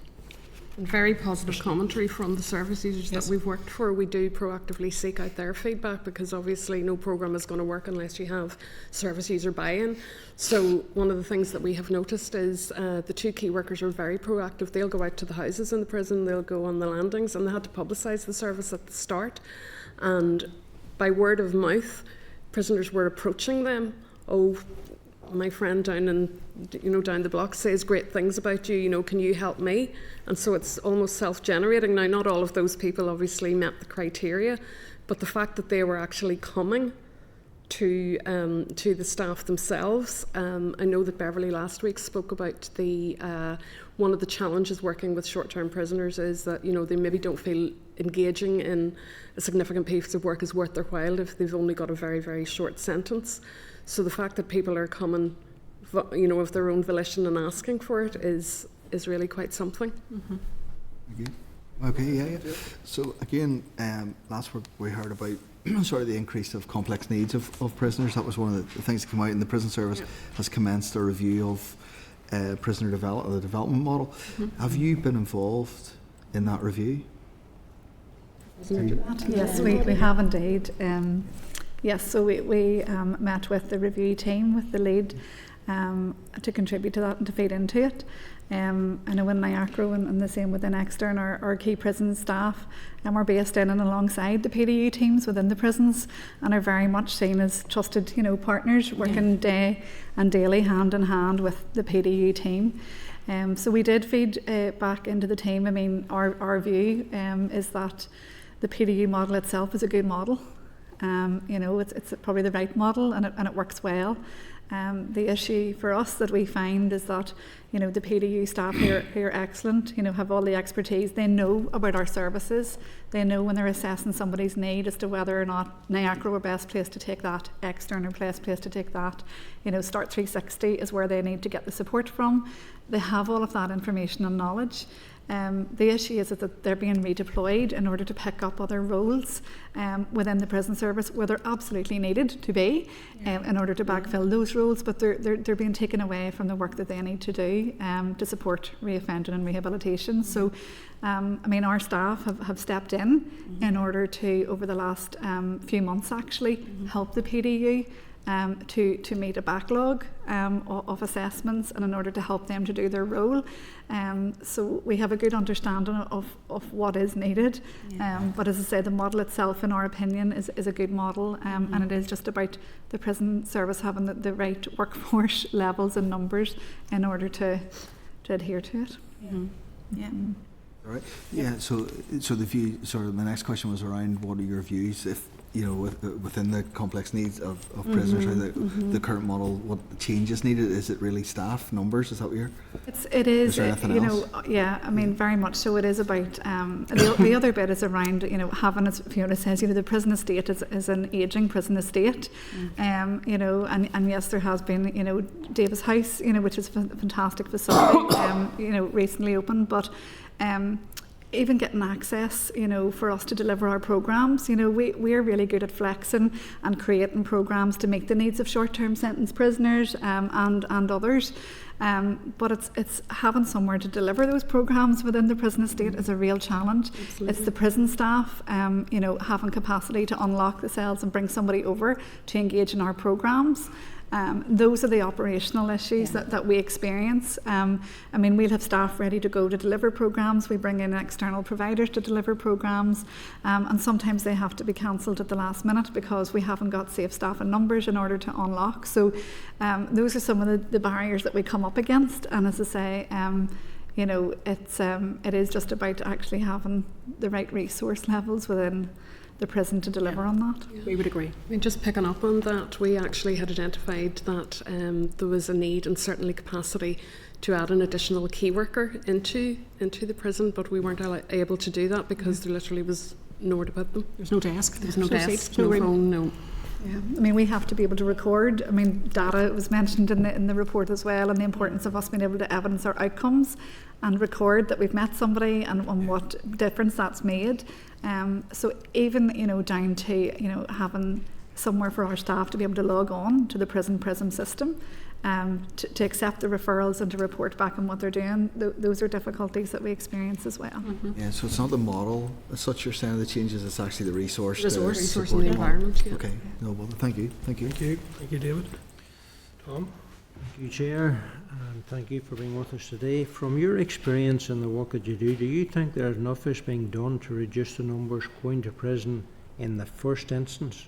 Very positive commentary from the service users that we've worked for. We do proactively seek out their feedback, because obviously no programme is going to work unless you have service user buy-in. So one of the things that we have noticed is the 2 key workers are very proactive. They'll go out to the houses in the prison, they'll go on the landings, and they had to publicise the service at the start. And by word of mouth, prisoners were approaching them. Oh, my friend down the block says great things about you, can you help me? And so it's almost self-generating. Now, not all of those people obviously met the criteria, but the fact that they were actually coming to the staff themselves. I know that Beverly last week spoke about one of the challenges working with short-term prisoners is that they maybe don't feel engaging in a significant piece of work is worth their while if they've only got a very, very short sentence. So the fact that people are coming, of their own volition and asking for it is really quite something. Okay, yeah. So again, last week we heard about sort of the increase of complex needs of prisoners. That was one of the things that came out, and the prison service has commenced a review of prisoner the development model. Have you been involved in that review? Yes, we have indeed. Yes, so we met with the review team, with the lead, to contribute to that and to feed into it. I know in NIACRO and the same within Extern, our key prison staff are based in and alongside the PDU teams within the prisons, and are very much seen as trusted, partners working day and daily hand in hand with the PDU team. So we did feed back into the team. I mean, our view is that the PDU model itself is a good model. It's probably the right model, and it works well. The issue for us that we find is that, you know, the PDU staff here are excellent, you know, have all the expertise. They know about our services. They know when they're assessing somebody's need as to whether or not NIACRO are best placed to take that, Extern are best placed to take that. You know, Start 360 is where they need to get the support from. They have all of that information and knowledge. The issue is that they're being redeployed in order to pick up other roles within the prison service where they're absolutely needed to be in order to backfill those roles, but they're being taken away from the work that they need to do to support reoffending and rehabilitation. So, I mean, our staff have stepped in order to, over the last few months actually, help the PDU to meet a backlog of assessments and in order to help them to do their role. So we have a good understanding of what is needed. But as I say, the model itself, in our opinion, is a good model, and it is just about the prison service having the right workforce levels and numbers in order to adhere to it. Yeah. All right. Yeah. So the view. Sort of. My next question was around what are your views, if you know, within the complex needs of prisoners, how the current model, what changes needed? Is it really staff numbers? Is that what you're? It is. Is there anything you else? know, yeah. I mean, very much so. It is about the other bit is around, you know, having, as Fiona says, you know, the prison estate is an ageing prison estate. You know, and yes, there has been, you know, Davis House, you know, which is a fantastic facility, you know, recently opened, but. Even getting access, you know, for us to deliver our programmes, you know, we're really good at flexing and creating programmes to meet the needs of short-term sentence prisoners and others. But it's having somewhere to deliver those programmes within the prison estate is a real challenge. Absolutely. It's the prison staff, you know, having capacity to unlock the cells and bring somebody over to engage in our programmes. Those are the operational issues that we experience. I mean, we'll have staff ready to go to deliver programmes. We bring in external providers to deliver programmes, and sometimes they have to be cancelled at the last minute because we haven't got safe staff and numbers in order to unlock. So those are some of the barriers that we come up against. And as I say, you know, it is just about actually having the right resource levels within the prison to deliver on that. Yeah. We would agree. I mean, just picking up on that, we actually had identified that there was a need and certainly capacity to add an additional key worker into the prison, but we weren't able to do that because there literally was nowhere to put them. There's no desk. There's no desk, seats, no room. phone, no. Yeah, I mean, we have to be able to record. I mean, data was mentioned in the report as well, and the importance of us being able to evidence our outcomes and record that we've met somebody and what difference that's made. So even, you know, down to, you know, having somewhere for our staff to be able to log on to the PRISM system, to accept the referrals and to report back on what they're doing, those are difficulties that we experience as well. Yeah. So it's not the model as such you're saying that changes. It's actually the resource. Resource support and the model. environment. Yeah. Okay. No. Well, thank you. Thank you. Thank you, David. Tom? Thank you, Chair, and thank you for being with us today. From your experience in the work that you do you think there enough is being done to reduce the numbers going to prison in the first instance?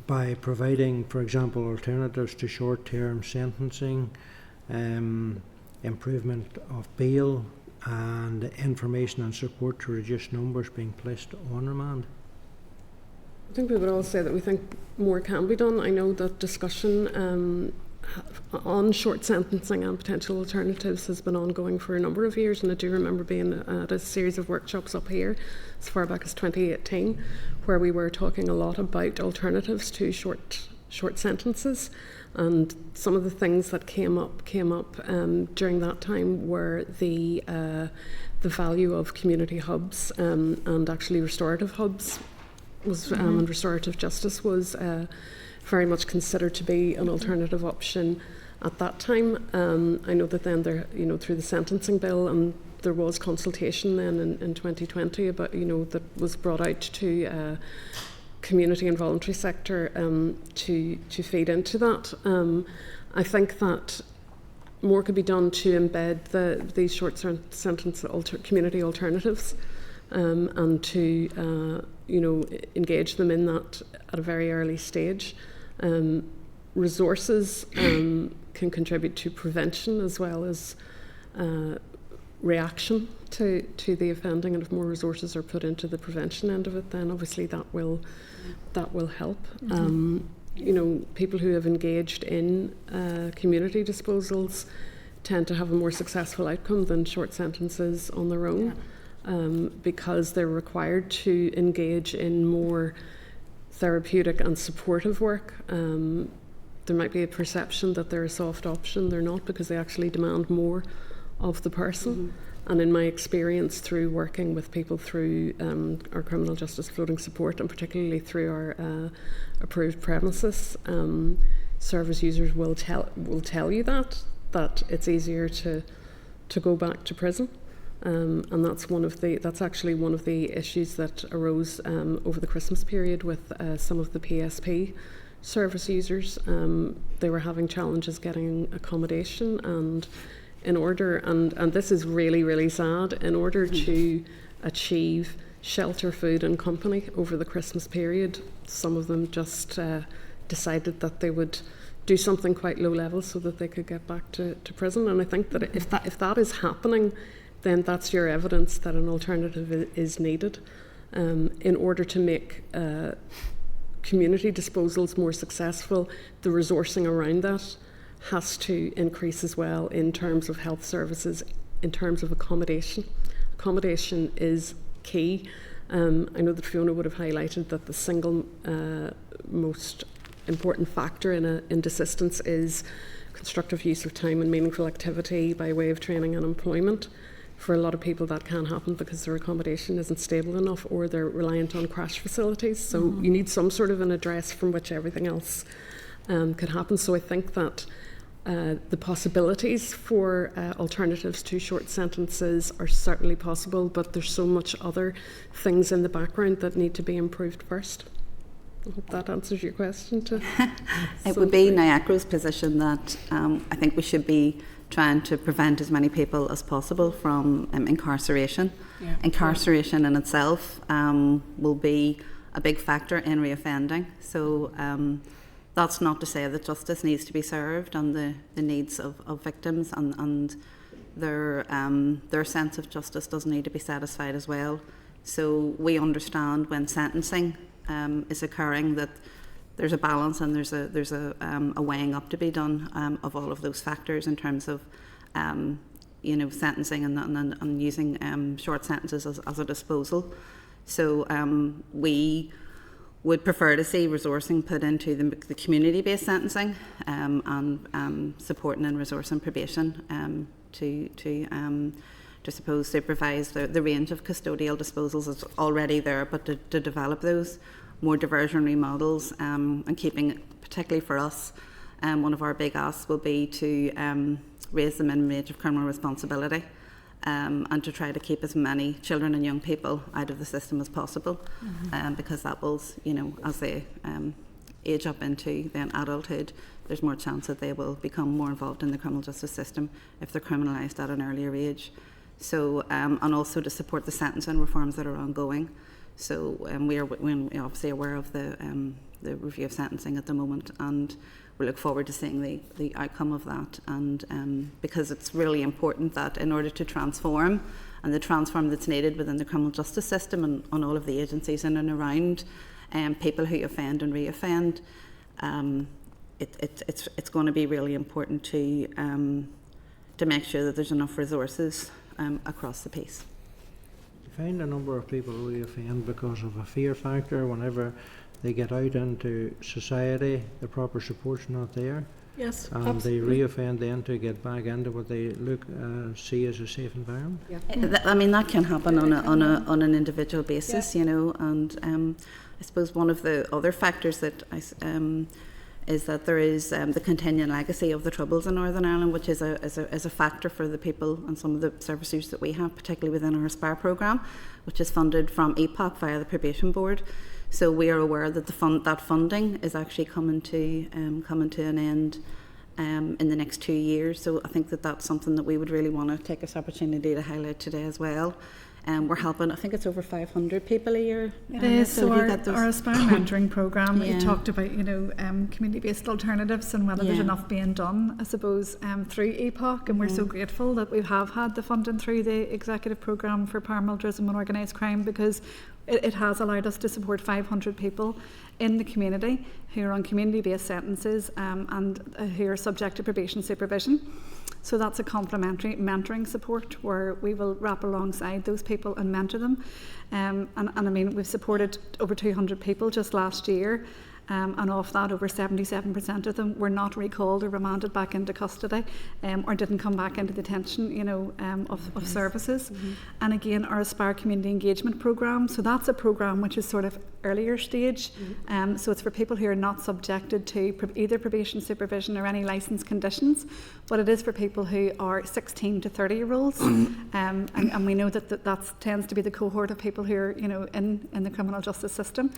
By providing, for example, alternatives to short-term sentencing, improvement of bail, and information and support to reduce numbers being placed on remand? I think we would all say that we think more can be done. I know that discussion on short sentencing and potential alternatives has been ongoing for a number of years, and I do remember being at a series of workshops up here as far back as 2018 where we were talking a lot about alternatives to short sentences, and some of the things that came up during that time were the value of community hubs and actually restorative hubs was and restorative justice was very much considered to be an alternative option at that time. I know that then there, you know, through the sentencing bill, and there was consultation then in 2020 about, you know, that was brought out to community and voluntary sector to feed into that. I think that more could be done to embed these short sentence community alternatives and to you know, engage them in that at a very early stage. Resources can contribute to prevention as well as reaction to the offending, and if more resources are put into the prevention end of it, then obviously that will help. you know, people who have engaged in community disposals tend to have a more successful outcome than short sentences on their own, because they're required to engage in more therapeutic and supportive work. There might be a perception that they're a soft option. They're not, because they actually demand more of the person. And in my experience through working with people through our criminal justice floating support, and particularly through our approved premises, service users will tell you that it's easier to go back to prison. And that's actually one of the issues that arose over the Christmas period with some of the PSP service users. They were having challenges getting accommodation, and in order, and this is really, really sad, in order to achieve shelter, food and company over the Christmas period, some of them just decided that they would do something quite low level so that they could get back to prison. And I think that if that is happening, then that's your evidence that an alternative is needed in order to make community disposals more successful. The resourcing around that has to increase as well in terms of health services, in terms of accommodation. Accommodation is key. I know that Fiona would have highlighted that the single most important factor in desistance is constructive use of time and meaningful activity by way of training and employment. For a lot of people that can happen because their accommodation isn't stable enough, or they're reliant on crash facilities. So you need some sort of an address from which everything else could happen. So I think that the possibilities for alternatives to short sentences are certainly possible, but there's so much other things in the background that need to be improved first. I hope that answers your question. It would be NIACRO's position that I think we should be trying to prevent as many people as possible from incarceration. Incarceration in itself will be a big factor in reoffending. So that's not to say that justice needs to be served on the needs of victims, and their sense of justice does need to be satisfied as well. So we understand when sentencing is occurring that there's a balance and there's a weighing up to be done of all of those factors in terms of sentencing and using short sentences as a disposal. So we would prefer to see resourcing put into the community-based sentencing and supporting and resourcing probation to suppose supervise the range of custodial disposals that's already there, but to develop those more diversionary models, and keeping, particularly for us, one of our big asks will be to raise the minimum age of criminal responsibility, and to try to keep as many children and young people out of the system as possible, because that will, as they age up into then adulthood, there's more chance that they will become more involved in the criminal justice system if they're criminalised at an earlier age. So, and also to support the sentencing reforms that are ongoing. So we're obviously aware of the review of sentencing at the moment, and we look forward to seeing the outcome of that. And because it's really important that in order to transform, and the transform that's needed within the criminal justice system and on all of the agencies in and around people who offend and reoffend, it's going to be really important to make sure that there's enough resources across the piece. You find a number of people reoffend because of a fear factor. Whenever they get out into society, the proper support's not there. Yes, and absolutely. They reoffend then to get back into what they see as a safe environment. I mean, that can happen on an individual basis, and I suppose one of the other factors that is that there is the continuing legacy of the Troubles in Northern Ireland, which is a factor for the people and some of the service users that we have, particularly within our Aspire programme, which is funded from EPOC via the Probation Board. So we are aware that that funding is actually coming to an end in the next 2 years. So I think that that's something that we would really want to take this opportunity to highlight today as well. we're helping, I think it's over 500 people a year. It is. So you get those- our Aspire mentoring programme, Yeah. it talked about, community-based alternatives and whether there's Yeah. enough being done, I suppose, through EPOC, and we're so grateful that we have had the funding through the executive programme for paramilitarism and organised crime, because it has allowed us to support 500 people in the community who are on community-based sentences and who are subject to probation supervision. So that's a complementary mentoring support where we will wrap alongside those people and mentor them. And I mean, we've supported over 200 people just last year. And of that, over 77% of them were not recalled or remanded back into custody, or didn't come back into detention, of services. And again, our Aspire Community Engagement Programme, so that's a programme which is sort of earlier stage. So it's for people who are not subjected to either probation supervision or any licence conditions, but it is for people who are 16 to 30-year-olds. And we know that tends to be the cohort of people who are, in the criminal justice system.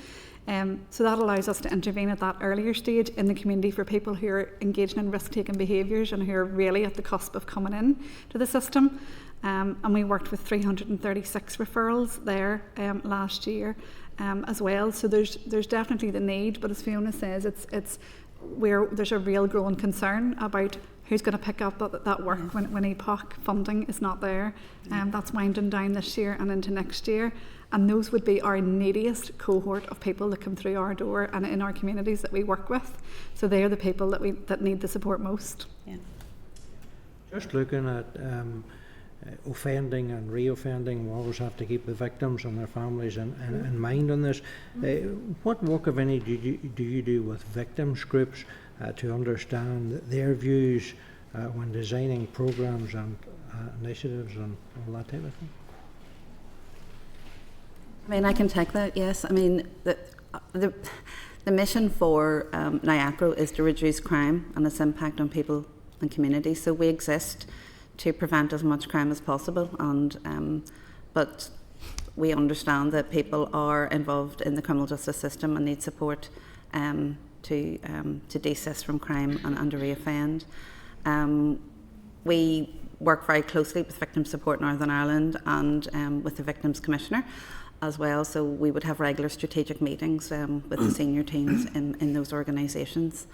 So that allows us to intervene at that earlier stage in the community for people who are engaging in risk-taking behaviours and who are really at the cusp of coming in to the system. And we worked with 336 referrals there last year as well. So there's definitely the need, but as Fiona says, it's where there's a real growing concern about who's going to pick up that work when EPOC funding is not there. That's winding down this year and into next year. And those would be our neediest cohort of people that come through our door and in our communities that we work with. So they are the people that need the support most. Yeah. Just looking at offending and re-offending, we always have to keep the victims and their families in mind on this. What work, if any, do you do with victims groups to understand their views when designing programmes and initiatives and all that type of thing? I mean, I can take that, yes. I mean, the mission for NIACRO is to reduce crime and its impact on people and communities. So we exist to prevent as much crime as possible, and but we understand that people are involved in the criminal justice system and need support to desist from crime and to reoffend. We work very closely with Victim Support Northern Ireland and with the Victims Commissioner as well, so we would have regular strategic meetings with the senior teams in those organisations.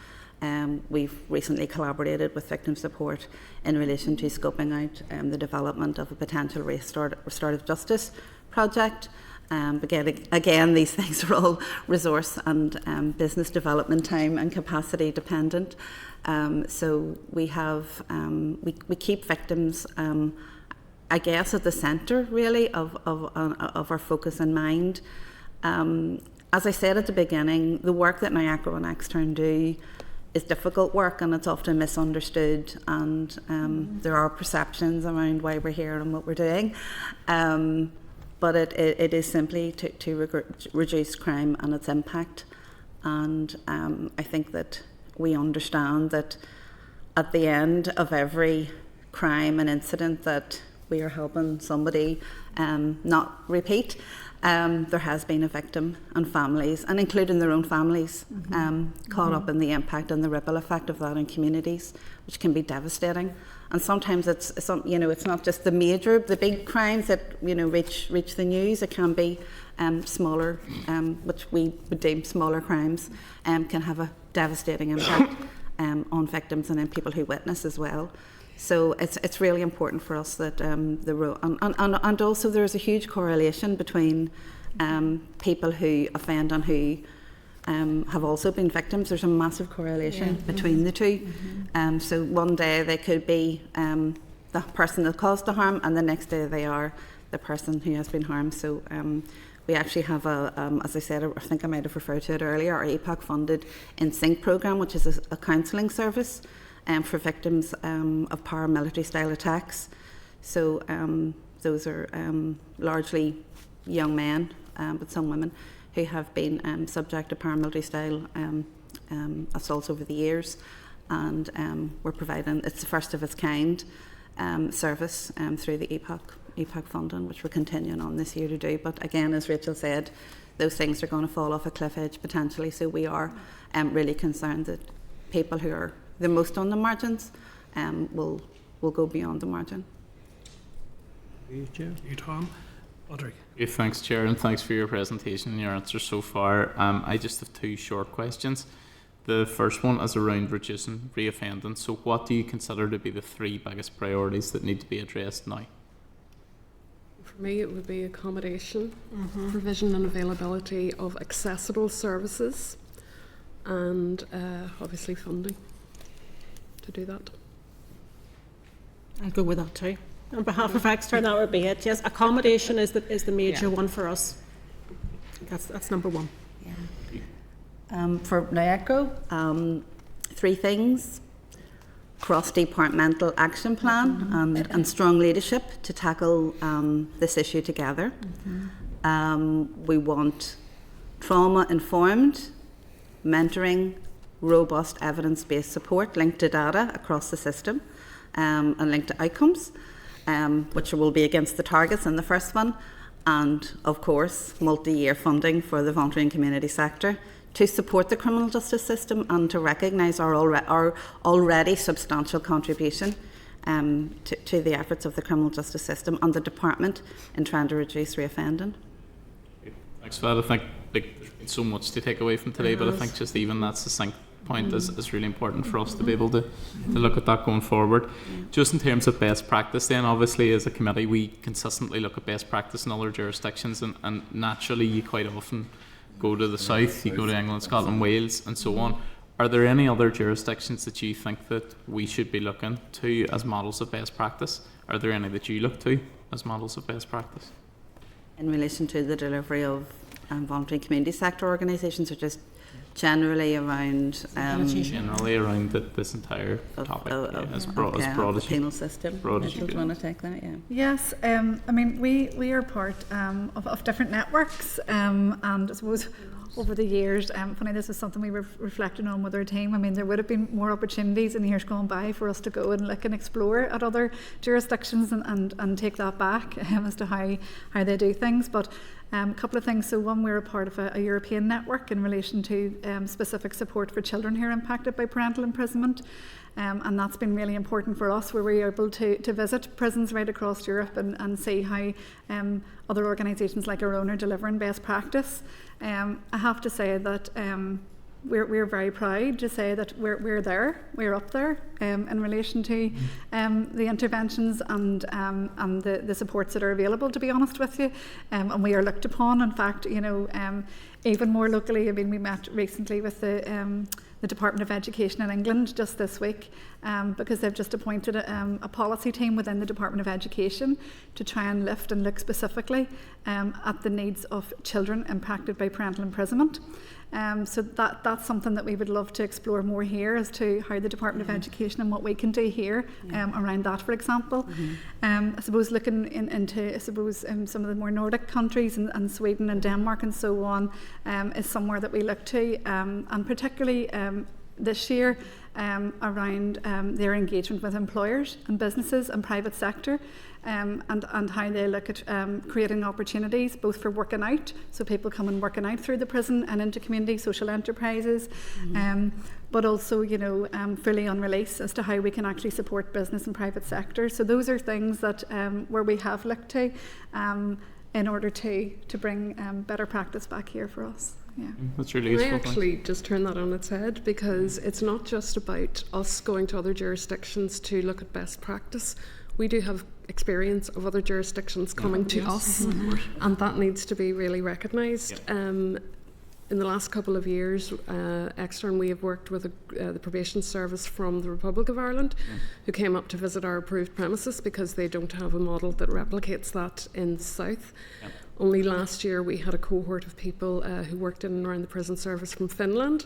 We've recently collaborated with Victim Support in relation to scoping out the development of a potential restorative justice project. But again, these things are all resource and business development time and capacity dependent. So we have we keep victims, I guess, at the centre really of our focus in mind. As I said at the beginning, the work that NIACRO and Extern do is difficult work, and it's often misunderstood, and there are perceptions around why we're here and what we're doing. But it is simply to reduce crime and its impact. And I think that we understand that at the end of every crime and incident that we are helping somebody not repeat, there has been a victim and families, and including their own families, caught up in the impact and the ripple effect of that in communities, which can be devastating. And sometimes it's not just the big crimes that reach the news. It can be smaller, which we would deem smaller crimes, can have a devastating impact on victims and then people who witness as well. So it's really important for us that and also there is a huge correlation between people who offend and who have also been victims. There's a massive correlation between the two. So one day they could be the person that caused the harm, and the next day they are the person who has been harmed. So we actually have as I said, I think I might have referred to it earlier, our EPOC funded InSync programme, which is a counselling service for victims of paramilitary style attacks. So those are largely young men, but some women, who have been subject to paramilitary style assaults over the years. And we're providing, it's the first of its kind service through the EPOC funding, which we're continuing on this year to do. But again, as Rachel said, those things are going to fall off a cliff edge potentially. So we are really concerned that people who are the most on the margins will go beyond the margin. You, Chair? You, Tom? Audrey. Okay, thanks, Chair, and thanks for your presentation and your answers so far. I just have two short questions. The first one is around reducing reoffending. So what do you consider to be the three biggest priorities that need to be addressed now? For me, it would be accommodation, provision and availability of accessible services, and obviously funding to do that. I'll go with that too. On behalf of Extern, that would be it. Yes, accommodation is the major one for us. That's number one. For NIACRO, three things: cross-departmental action plan and strong leadership to tackle this issue together. We want trauma-informed mentoring, robust evidence-based support linked to data across the system and linked to outcomes, which will be against the targets in the first one, and of course multi-year funding for the voluntary and community sector to support the criminal justice system and to recognise our already substantial contribution to the efforts of the criminal justice system and the department in trying to reduce reoffending. Thanks for that. I think there's been so much to take away from today, but I think just even that succinct point is really important for us to be able to look at that going forward. Just in terms of best practice then, obviously as a committee we consistently look at best practice in other jurisdictions, and naturally you quite often go to the south, you go to England, Scotland, Wales and so on. Are there any other jurisdictions that you think that we should be looking to as models of best practice? Are there any that you look to as models of best practice? In relation to the delivery of voluntary community sector organisations, or just generally around this entire topic, as broad as the penal system? Do you want to take that? Yeah. Yes, I mean we are part of different networks, and I suppose over the years, funny, this was something we were reflecting on with our team. I mean, there would have been more opportunities in years gone by for us to go and look and explore at other jurisdictions and take that back as to how they do things. But a couple of things. So one, we're a part of a European network in relation to specific support for children who are impacted by parental imprisonment. And that's been really important for us, where we're able to visit prisons right across Europe and see how other organisations like our own are delivering best practice. I have to say that we're very proud to say that we're up there in relation to the interventions and the supports that are available, to be honest with you, and we are looked upon. In fact, even more locally, I mean, we met recently with the Department of Education in England just this week, because they've just appointed a policy team within the Department of Education to try and lift and look specifically at the needs of children impacted by parental imprisonment. So that's something that we would love to explore more here, as to how the Department of Education and what we can do here around that, for example. I suppose looking into some of the more Nordic countries and Sweden and Denmark and so on is somewhere that we look to, and particularly this year around their engagement with employers and businesses and private sector, and how they look at creating opportunities both for working out, so people come and working out through the prison and into community social enterprises, but also fully on release, as to how we can actually support business and private sector. So those are things that where we have looked to in order to bring better practice back here for us. Yeah. That's really useful. I actually just turn that on its head, because it's not just about us going to other jurisdictions to look at best practice. We do have experience of other jurisdictions coming to us, and that needs to be really recognised. In the last couple of years, Extern, we have worked with the probation service from the Republic of Ireland, who came up to visit our approved premises, because they don't have a model that replicates that in the south. Only last year we had a cohort of people who worked in and around the prison service from Finland.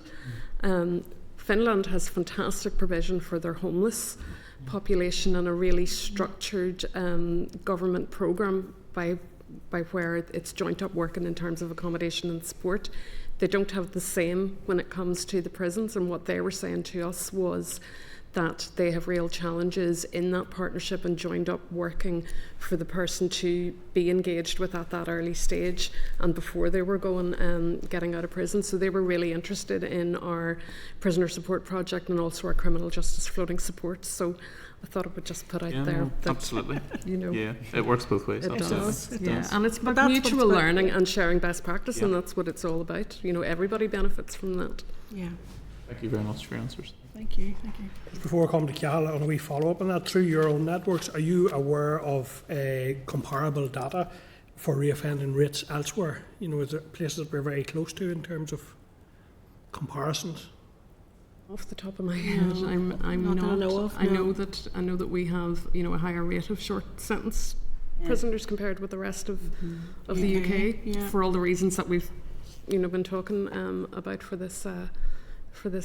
Finland has fantastic provision for their homeless population, and a really structured government programme by where it's joint up working in terms of accommodation and support. They don't have the same when it comes to the prisons, and what they were saying to us was that they have real challenges in that partnership and joined up working for the person to be engaged with at that early stage and before they were getting out of prison. So they were really interested in our prisoner support project and also our criminal justice floating support. So I thought it would just put out Yeah, there no, that, absolutely. you know, Yeah, it works both ways. it absolutely. does. It Yeah, does. and it's But about that's what it's mutual about. learning and sharing best practice, and Yeah. that's what it's all about. You know, everybody benefits from that. Yeah, Thank you very much for your answers. thank you, thank you. Before I come to Ciara, on a wee follow-up on that, through your own networks, are you aware of comparable data for reoffending rates elsewhere? You know, is there places that we're very close to in terms of comparisons? Off the top of my head, No, I'm not not. that I know of, I no. know that we have, you know, a higher rate of short sentence Yeah. prisoners compared with the rest of the Yeah. UK Yeah. for all the reasons that we've, you know, been talking about for this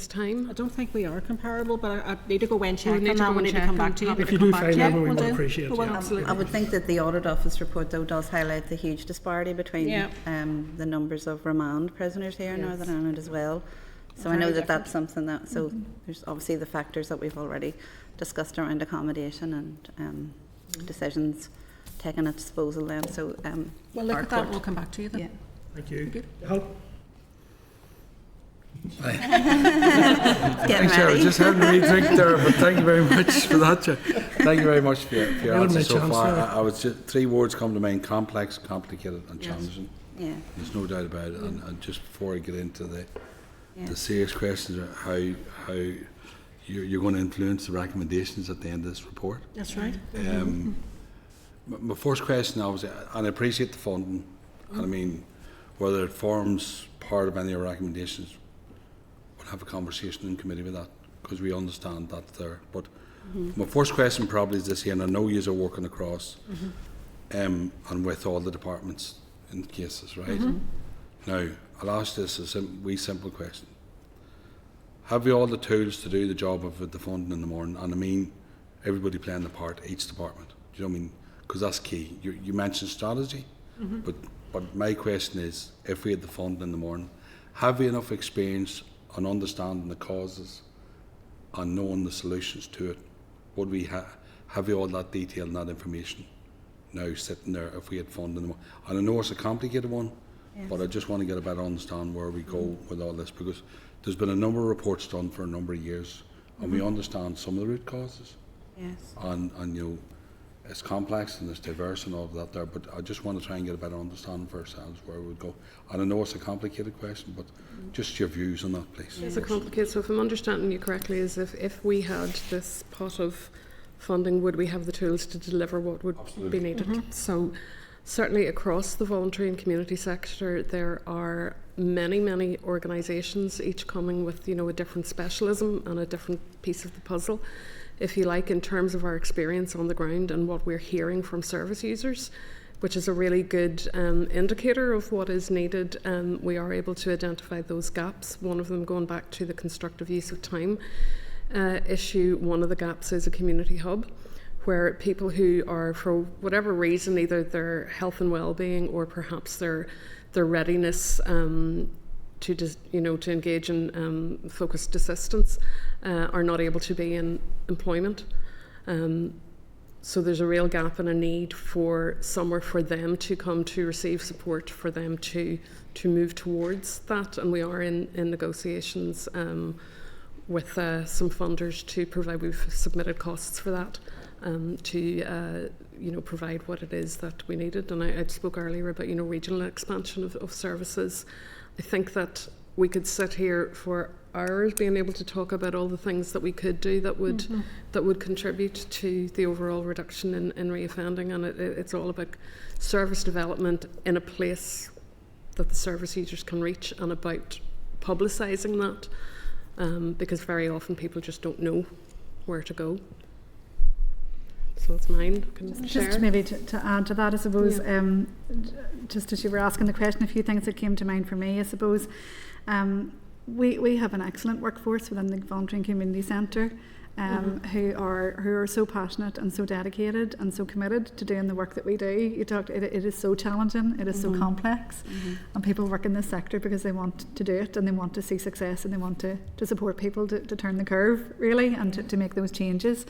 time. I don't think we are comparable, but I need to go and check We'll need on to that. go We and need to check come and back to you. have If you do find Yeah, out, we we'll would do. appreciate it. We'll- Yeah. Absolutely. I would think that the audit office report though does highlight the huge disparity between Yeah. the numbers of remand prisoners here in Yes. Northern Ireland as well. So I Very know that different. that's something that, so there's obviously the factors that we've already discussed around accommodation and decisions taken at disposal then, so We'll look our at that court- and we'll come back to you then. Yeah. Thank you. Help. Getting Thanks, Chair. I ready. just having a wee drink there, but thank you very much for that, Chair. Thank you very much for your Give him answer a so chance far. there. I would say 3 words come to mind: complex, complicated, and Yes. challenging. Yeah, There's no doubt about it. And just before I get into yeah. the serious questions, are how you're going to influence the recommendations at the end of this report. That's right. My first question, obviously, and I appreciate the funding, and I mean, whether it forms part of any of our recommendations, we'll have a conversation in committee with that, because we understand that's there. But my first question probably is this here, and I know you are working across and with all the departments in cases, right? Now, I'll ask this as a wee simple question. Have we all the tools to do the job of the funding in the morning? And I mean, everybody playing the part, each department. Do you know what I mean? Because that's key. You mentioned strategy, but my question is, if we had the funding in the morning, have we enough experience on understanding the causes and knowing the solutions to it? Would we have we all that detail and that information now sitting there if we had funding in the morning? And I know it's a complicated one, but I just want to get a better understanding where we go with all this, because there's been a number of reports done for a number of years, and we understand some of the root causes, Yes. and you know, it's complex and it's diverse and all of that there, but I just want to try and get a better understanding for ourselves where we would go. And I know it's a complicated question, but just your views on that, please. It's a complicated, so if I'm understanding you correctly, is if we had this pot of funding, would we have the tools to deliver what would be needed? So certainly across the voluntary and community sector, there are many organisations, each coming with, you know, a different specialism and a different piece of the puzzle, if you like, in terms of our experience on the ground and what we're hearing from service users, which is a really good indicator of what is needed. We are able to identify those gaps, one of them going back to the constructive use of time issue. One of the gaps is a community hub, where people who are, for whatever reason, either their health and well-being or perhaps their readiness to engage in focused assistance are not able to be in employment. So there's a real gap and a need for somewhere for them to come to receive support, for them to move towards that. And we are in negotiations with some funders to provide. We've submitted costs for that to provide what it is that we needed. And I spoke earlier about regional expansion of services. I think that we could sit here for hours being able to talk about all the things that we could do that would contribute to the overall reduction in reoffending, and it's all about service development in a place that the service users can reach, and about publicising that, because very often people just don't know where to go. So that's mine. Just maybe to add to that, I suppose, just as you were asking the question, a few things that came to mind for me, I suppose. We have an excellent workforce within the Voluntary and Community Centre who are so passionate and so dedicated and so committed to doing the work that we do. It is so challenging, it is so complex, and people work in this sector because they want to do it and they want to see success and they want to support people to turn the curve, really, and to make those changes.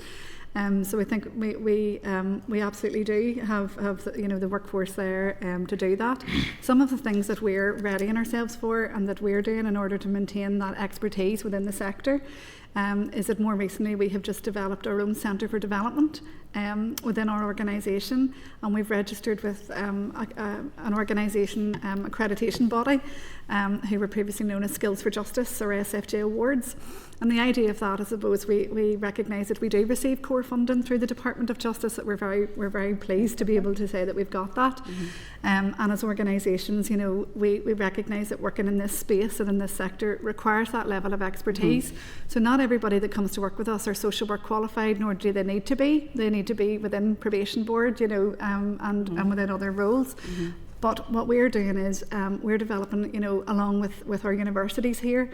So I think we absolutely do have the workforce there to do that. Some of the things that we're readying ourselves for and that we're doing in order to maintain that expertise within the sector is that more recently we have just developed our own Centre for Development within our organisation, and we've registered with an organisation accreditation body who were previously known as Skills for Justice, or SFJ Awards. And the idea of that, I suppose, we recognise that we do receive core funding through the Department of Justice, that we're very pleased to be able to say that we've got that. And as organisations, you know, we recognise that working in this space and in this sector requires that level of expertise. So not everybody that comes to work with us are social work qualified, nor do they need to be. They need to be within probation board, you know, and within other roles. But what we're doing is we're developing, you know, along with our universities here,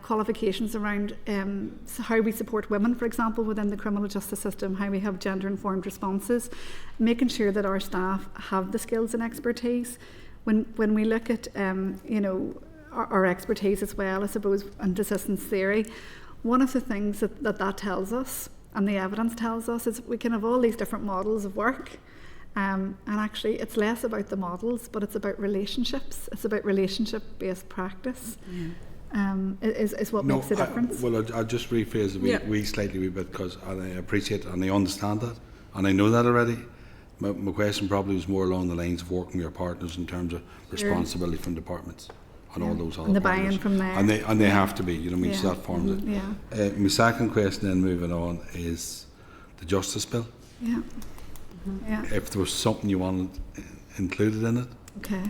qualifications around how we support women, for example, within the criminal justice system, how we have gender-informed responses, making sure that our staff have the skills and expertise. When we look at, you know, our expertise as well, I suppose, and assistance theory, one of the things that tells us, and the evidence tells us, is we can have all these different models of work. And actually, it's less about the models, but it's about relationships. It's about relationship-based practice. Is what makes the difference. I'll just rephrase it wee slightly bit, because I appreciate and I understand that, and I know that already. My question probably was more along the lines of working with your partners in terms of responsibility from departments and all those other and the partners. buy-in from there. And they have to be, you know what I mean? So that forms it. My second question, then moving on, is the Justice Bill. Yeah. If there was something you wanted included in it. Okay.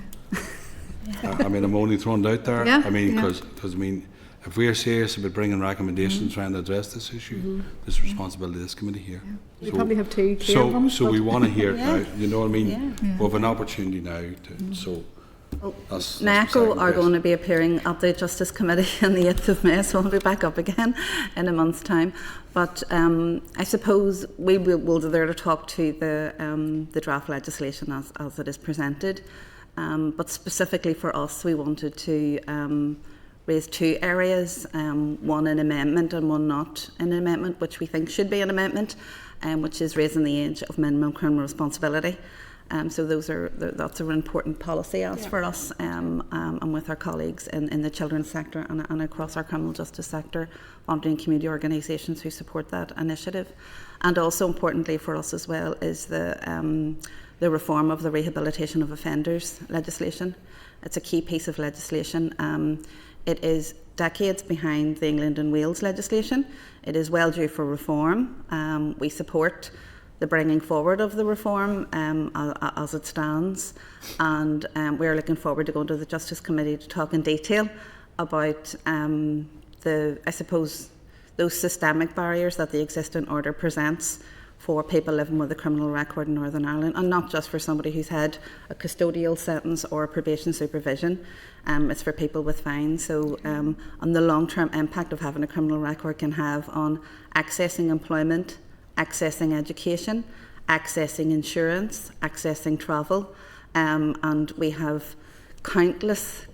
I mean, I'm only throwing it out there. Yeah, I mean, because I mean, if we are serious about bringing recommendations trying to address this issue, this is responsibility of this committee here. We probably have two clear so, ones. So we want to hear it now. You know what I mean? We have an opportunity now to. So. NACO are going to be appearing at the Justice Committee on the 8th of May, so we'll be back up again in a month's time. But I suppose we will be there to talk to the draft legislation as it is presented. But specifically for us, we wanted to raise two areas, one an amendment and one not an amendment, which we think should be an amendment, which is raising the age of minimum criminal responsibility. So that's an important policy ask for us, and with our colleagues in the children's sector and across our criminal justice sector, volunteering community organisations who support that initiative. And also importantly for us as well is the reform of the Rehabilitation of Offenders legislation. It's a key piece of legislation. It is decades behind the England and Wales legislation. It is well due for reform. We support the bringing forward of the reform as it stands, and we're looking forward to going to the Justice Committee to talk in detail about I suppose those systemic barriers that the existing order presents for people living with a criminal record in Northern Ireland, and not just for somebody who's had a custodial sentence or probation supervision. It's for people with fines. So on the long-term impact of having a criminal record can have on accessing employment, accessing education, accessing insurance, accessing travel, and we have countless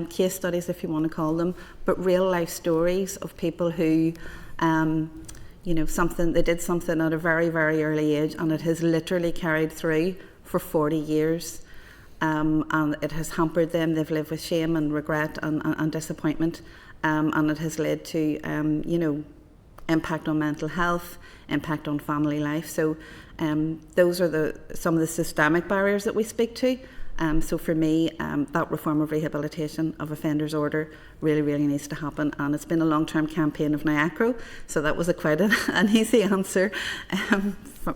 case studies, if you want to call them, but real life stories of people who, you know, they did something at a very, very early age, and it has literally carried through for 40 years, and it has hampered them. They've lived with shame and regret and disappointment, and it has led to, you know, impact on mental health, impact on family life. So those are some of the systemic barriers that we speak to. So for me, that reform of Rehabilitation of Offenders Order really, really needs to happen. And it's been a long-term campaign of NIACRO, so that was quite an easy answer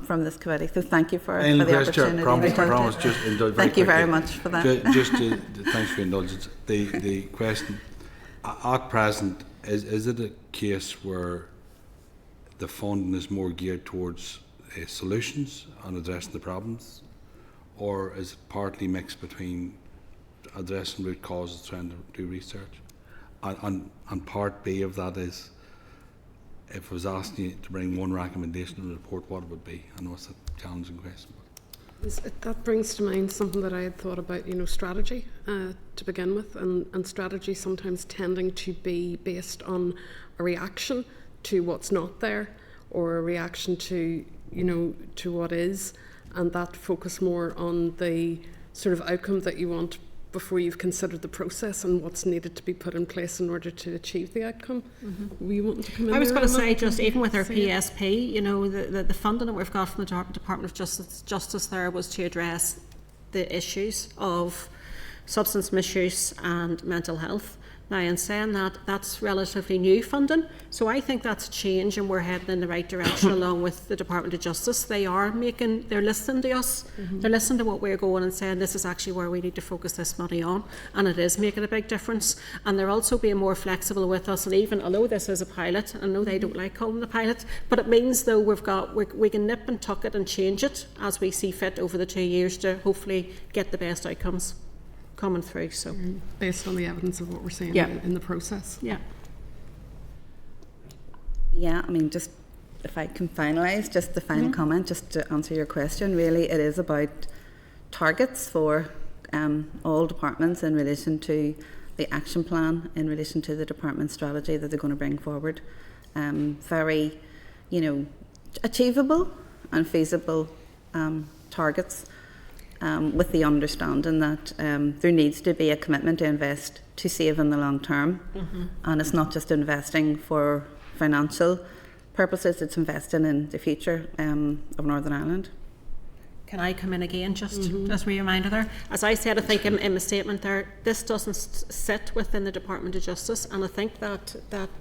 from this committee. So thank you for the opportunity. Thank you very much for that. Thanks for your indulgence. The question, at present, is it a case where the funding is more geared towards solutions and addressing the problems, or is it partly mixed between addressing root causes, trying to do research? And part B of that is, if I was asking you to bring one recommendation in the report, what it would be? I know it's a challenging question. That brings to mind something that I had thought about, you know, strategy to begin with, and strategy sometimes tending to be based on a reaction to what's not there, or a reaction to, you know, to what is, and that focus more on the sort of outcome that you want before you've considered the process and what's needed to be put in place in order to achieve the outcome. Were you wanting to come in? I was there, going to Emma? say, just even with our Say it. PSP, you know, the funding that we've got from the Department of Justice there was to address the issues of substance misuse and mental health. Now, in saying that, that's relatively new funding, so I think that's a change and we're heading in the right direction along with the Department of Justice. They're listening to us, they're listening to what we're going and saying this is actually where we need to focus this money on, and it is making a big difference. And they're also being more flexible with us, and even although this is a pilot, I know they don't like calling it a pilot, but it means though we can nip and tuck it and change it as we see fit over the 2 years to hopefully get the best outcomes coming through. So Based on the evidence of what we're seeing Yeah. in the process. yeah. Yeah, I mean, just if I can finalise, just the final comment, just to answer your question, really it is about targets for all departments in relation to the action plan, in relation to the department strategy that they're going to bring forward. Very, achievable and feasible targets, with the understanding that there needs to be a commitment to invest to save in the long term. And it's not just investing for financial purposes, it's investing in the future of Northern Ireland. Can I come in again, just as a reminder there? As I said, I think in my statement there, this doesn't sit within the Department of Justice, and I think that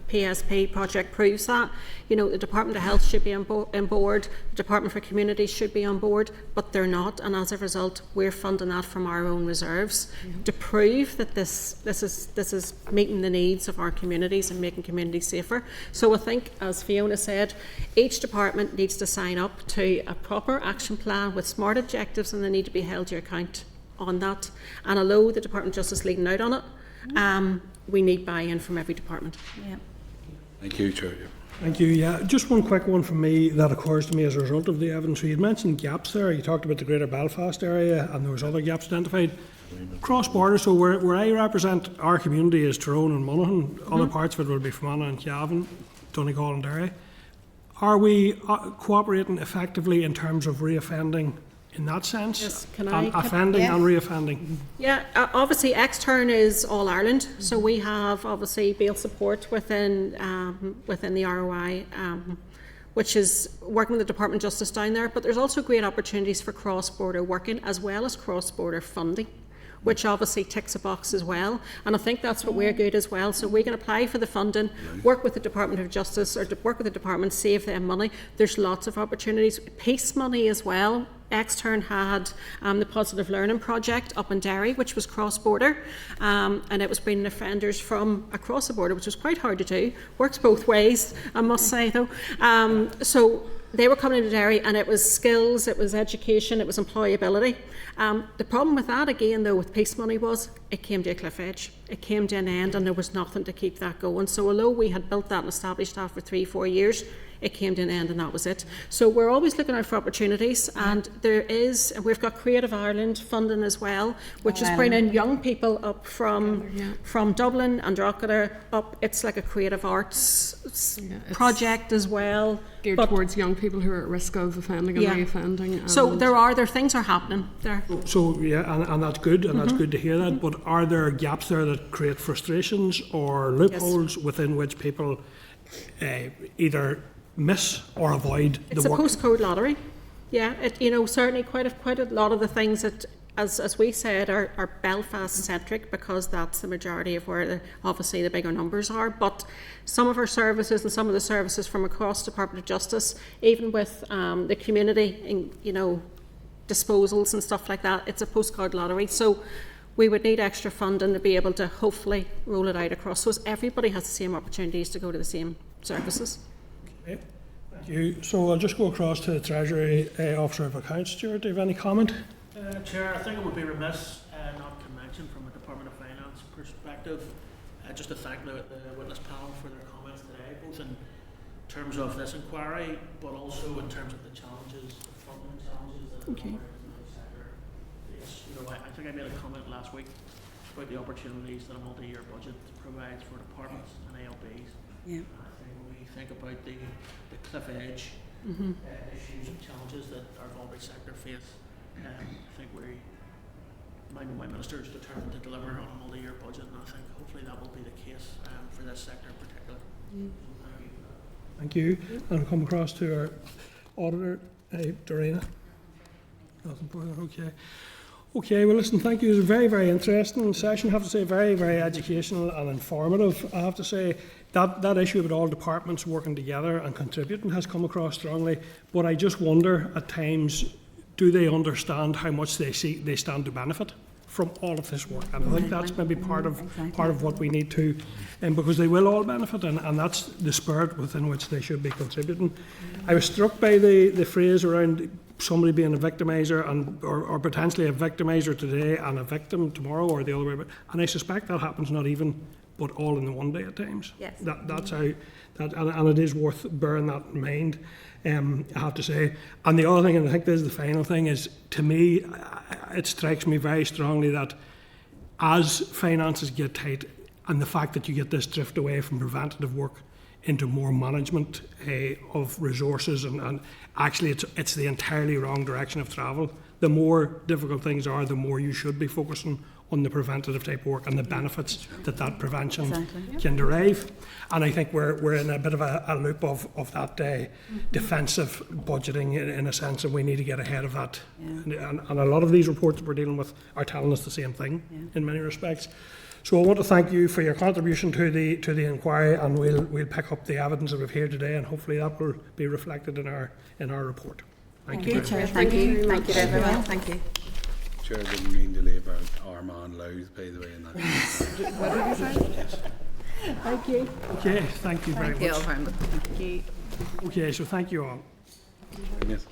PSP project proves that. You know, the Department of Health should be on board, the Department for Communities should be on board, but they're not, and as a result, we're funding that from our own reserves to prove that this is meeting the needs of our communities and making communities safer. So I think, as Fiona said, each department needs to sign up to a proper action plan with smart objectives, and they need to be held to account on that. And although the Department of Justice is leading out on it, we need buy-in from every department. Yeah. Thank you, Chair. Thank you. Yeah, just one quick one from me that occurs to me as a result of the evidence. So you mentioned gaps there. You talked about the Greater Belfast area, and there was other gaps identified. Cross-border, so where I represent, our community is Tyrone and Monaghan. Other parts of it will be Fermanagh and Cavan, Donegal and Derry. Are we cooperating effectively in terms of reoffending in that sense? Yes, can I- Offending and reoffending. Yeah, obviously Extern is all Ireland, so we have obviously bail support within the ROI, which is working with the Department of Justice down there, but there's also great opportunities for cross-border working as well as cross-border funding, which obviously ticks a box as well. And I think that's what we're good as well. So we can apply for the funding, work with the Department of Justice, or work with the department, save them money. There's lots of opportunities. Peace money as well. Extern had the Positive Learning Project up in Derry, which was cross-border, and it was bringing offenders from across the border, which was quite hard to do. Works both ways, I must say, though. So they were coming into Derry, and it was skills, it was education, it was employability. The problem with that, again, though, with peace money was it came to a cliff edge. It came to an end, and there was nothing to keep that going. So although we had built that and established that for 3-4 years, it came to an end and that was it. So we're always looking out for opportunities, and we've got Creative Ireland funding as well, which is bringing young people up from Dublin and Drogheda up. It's like a creative arts project as well. Geared towards young people who are at risk of offending and reoffending. So there things are happening there. So yeah, and that's good, and that's good to hear that. But are there gaps there that create frustrations or loopholes within which people either miss or avoid the work? It's a postcode lottery. Yeah, certainly quite a lot of the things that, as we said, are Belfast-centric, because that's the majority of where obviously the bigger numbers are. But some of our services and some of the services from across the Department of Justice, even with the community, disposals and stuff like that, it's a postcode lottery. So we would need extra funding to be able to hopefully roll it out across, so everybody has the same opportunities to go to the same services. Okay. Thank you. So I'll just go across to the Treasury Officer of Accounts. Stuart, do you have any comment? Chair, I think it would be remiss not to mention from a Department of Finance perspective, just to thank the witness panel for their comments today, both in terms of this inquiry, but also in terms of the challenges, the funding challenges that the sector face. I think I made a comment last week about the opportunities that a multi-year budget provides for departments and ALBs. Yeah. I think when we think about the cliff edge issues and challenges that our voluntary sector face, I think my minister is determined to deliver on a multi-year budget, and I think hopefully that will be the case for this sector in particular. Thank you. And I'll come across to our auditor, Dorena. Nothing further, okay. Okay, well listen, thank you. It was a very, very interesting session. I have to say very, very educational and informative. I have to say that issue about all departments working together and contributing has come across strongly, but I just wonder at times, do they understand how much they stand to benefit from all of this work? And I think that's maybe part of what we need to, because they will all benefit, and that's the spirit within which they should be contributing. I was struck by the phrase around somebody being a victimiser or potentially a victimiser today and a victim tomorrow, or the other way about. And I suspect that happens not even, but all in the one day at times. Yes. That's how and it is worth bearing that in mind. I have to say. And the other thing, and I think this is the final thing, is to me, it strikes me very strongly that as finances get tight, and the fact that you get this drift away from preventative work into more management of resources, and actually it's the entirely wrong direction of travel. The more difficult things are, the more you should be focusing on the preventative type of work and the benefits that prevention can derive. And I think we're in a bit of a loop of that defensive budgeting in a sense, and we need to get ahead of that. Yeah. And a lot of these reports we're dealing with are telling us the same thing in many respects. So I want to thank you for your contribution to the inquiry, and we'll pick up the evidence that we've heard today, and hopefully that will be reflected in our report. Thank you. Chair. Thank you. Thank you very well. Thank you. Chair, didn't mean to leave our man Louth, by the way, in that. What did you say? Yes. Thank you. Okay, thank you very much. Thank you all very much. Thank you. Okay, so thank you all. Yes.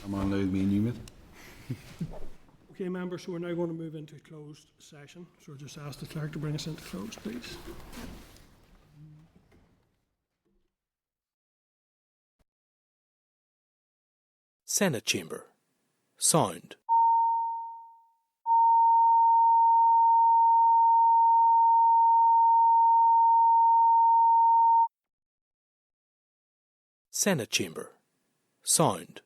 Our man Louth, me and you, mate. Okay, members, so we're now going to move into closed session. So I'll just ask the clerk to bring us into closed, please. Senate Chamber. Sound. Senate Chamber. Sound.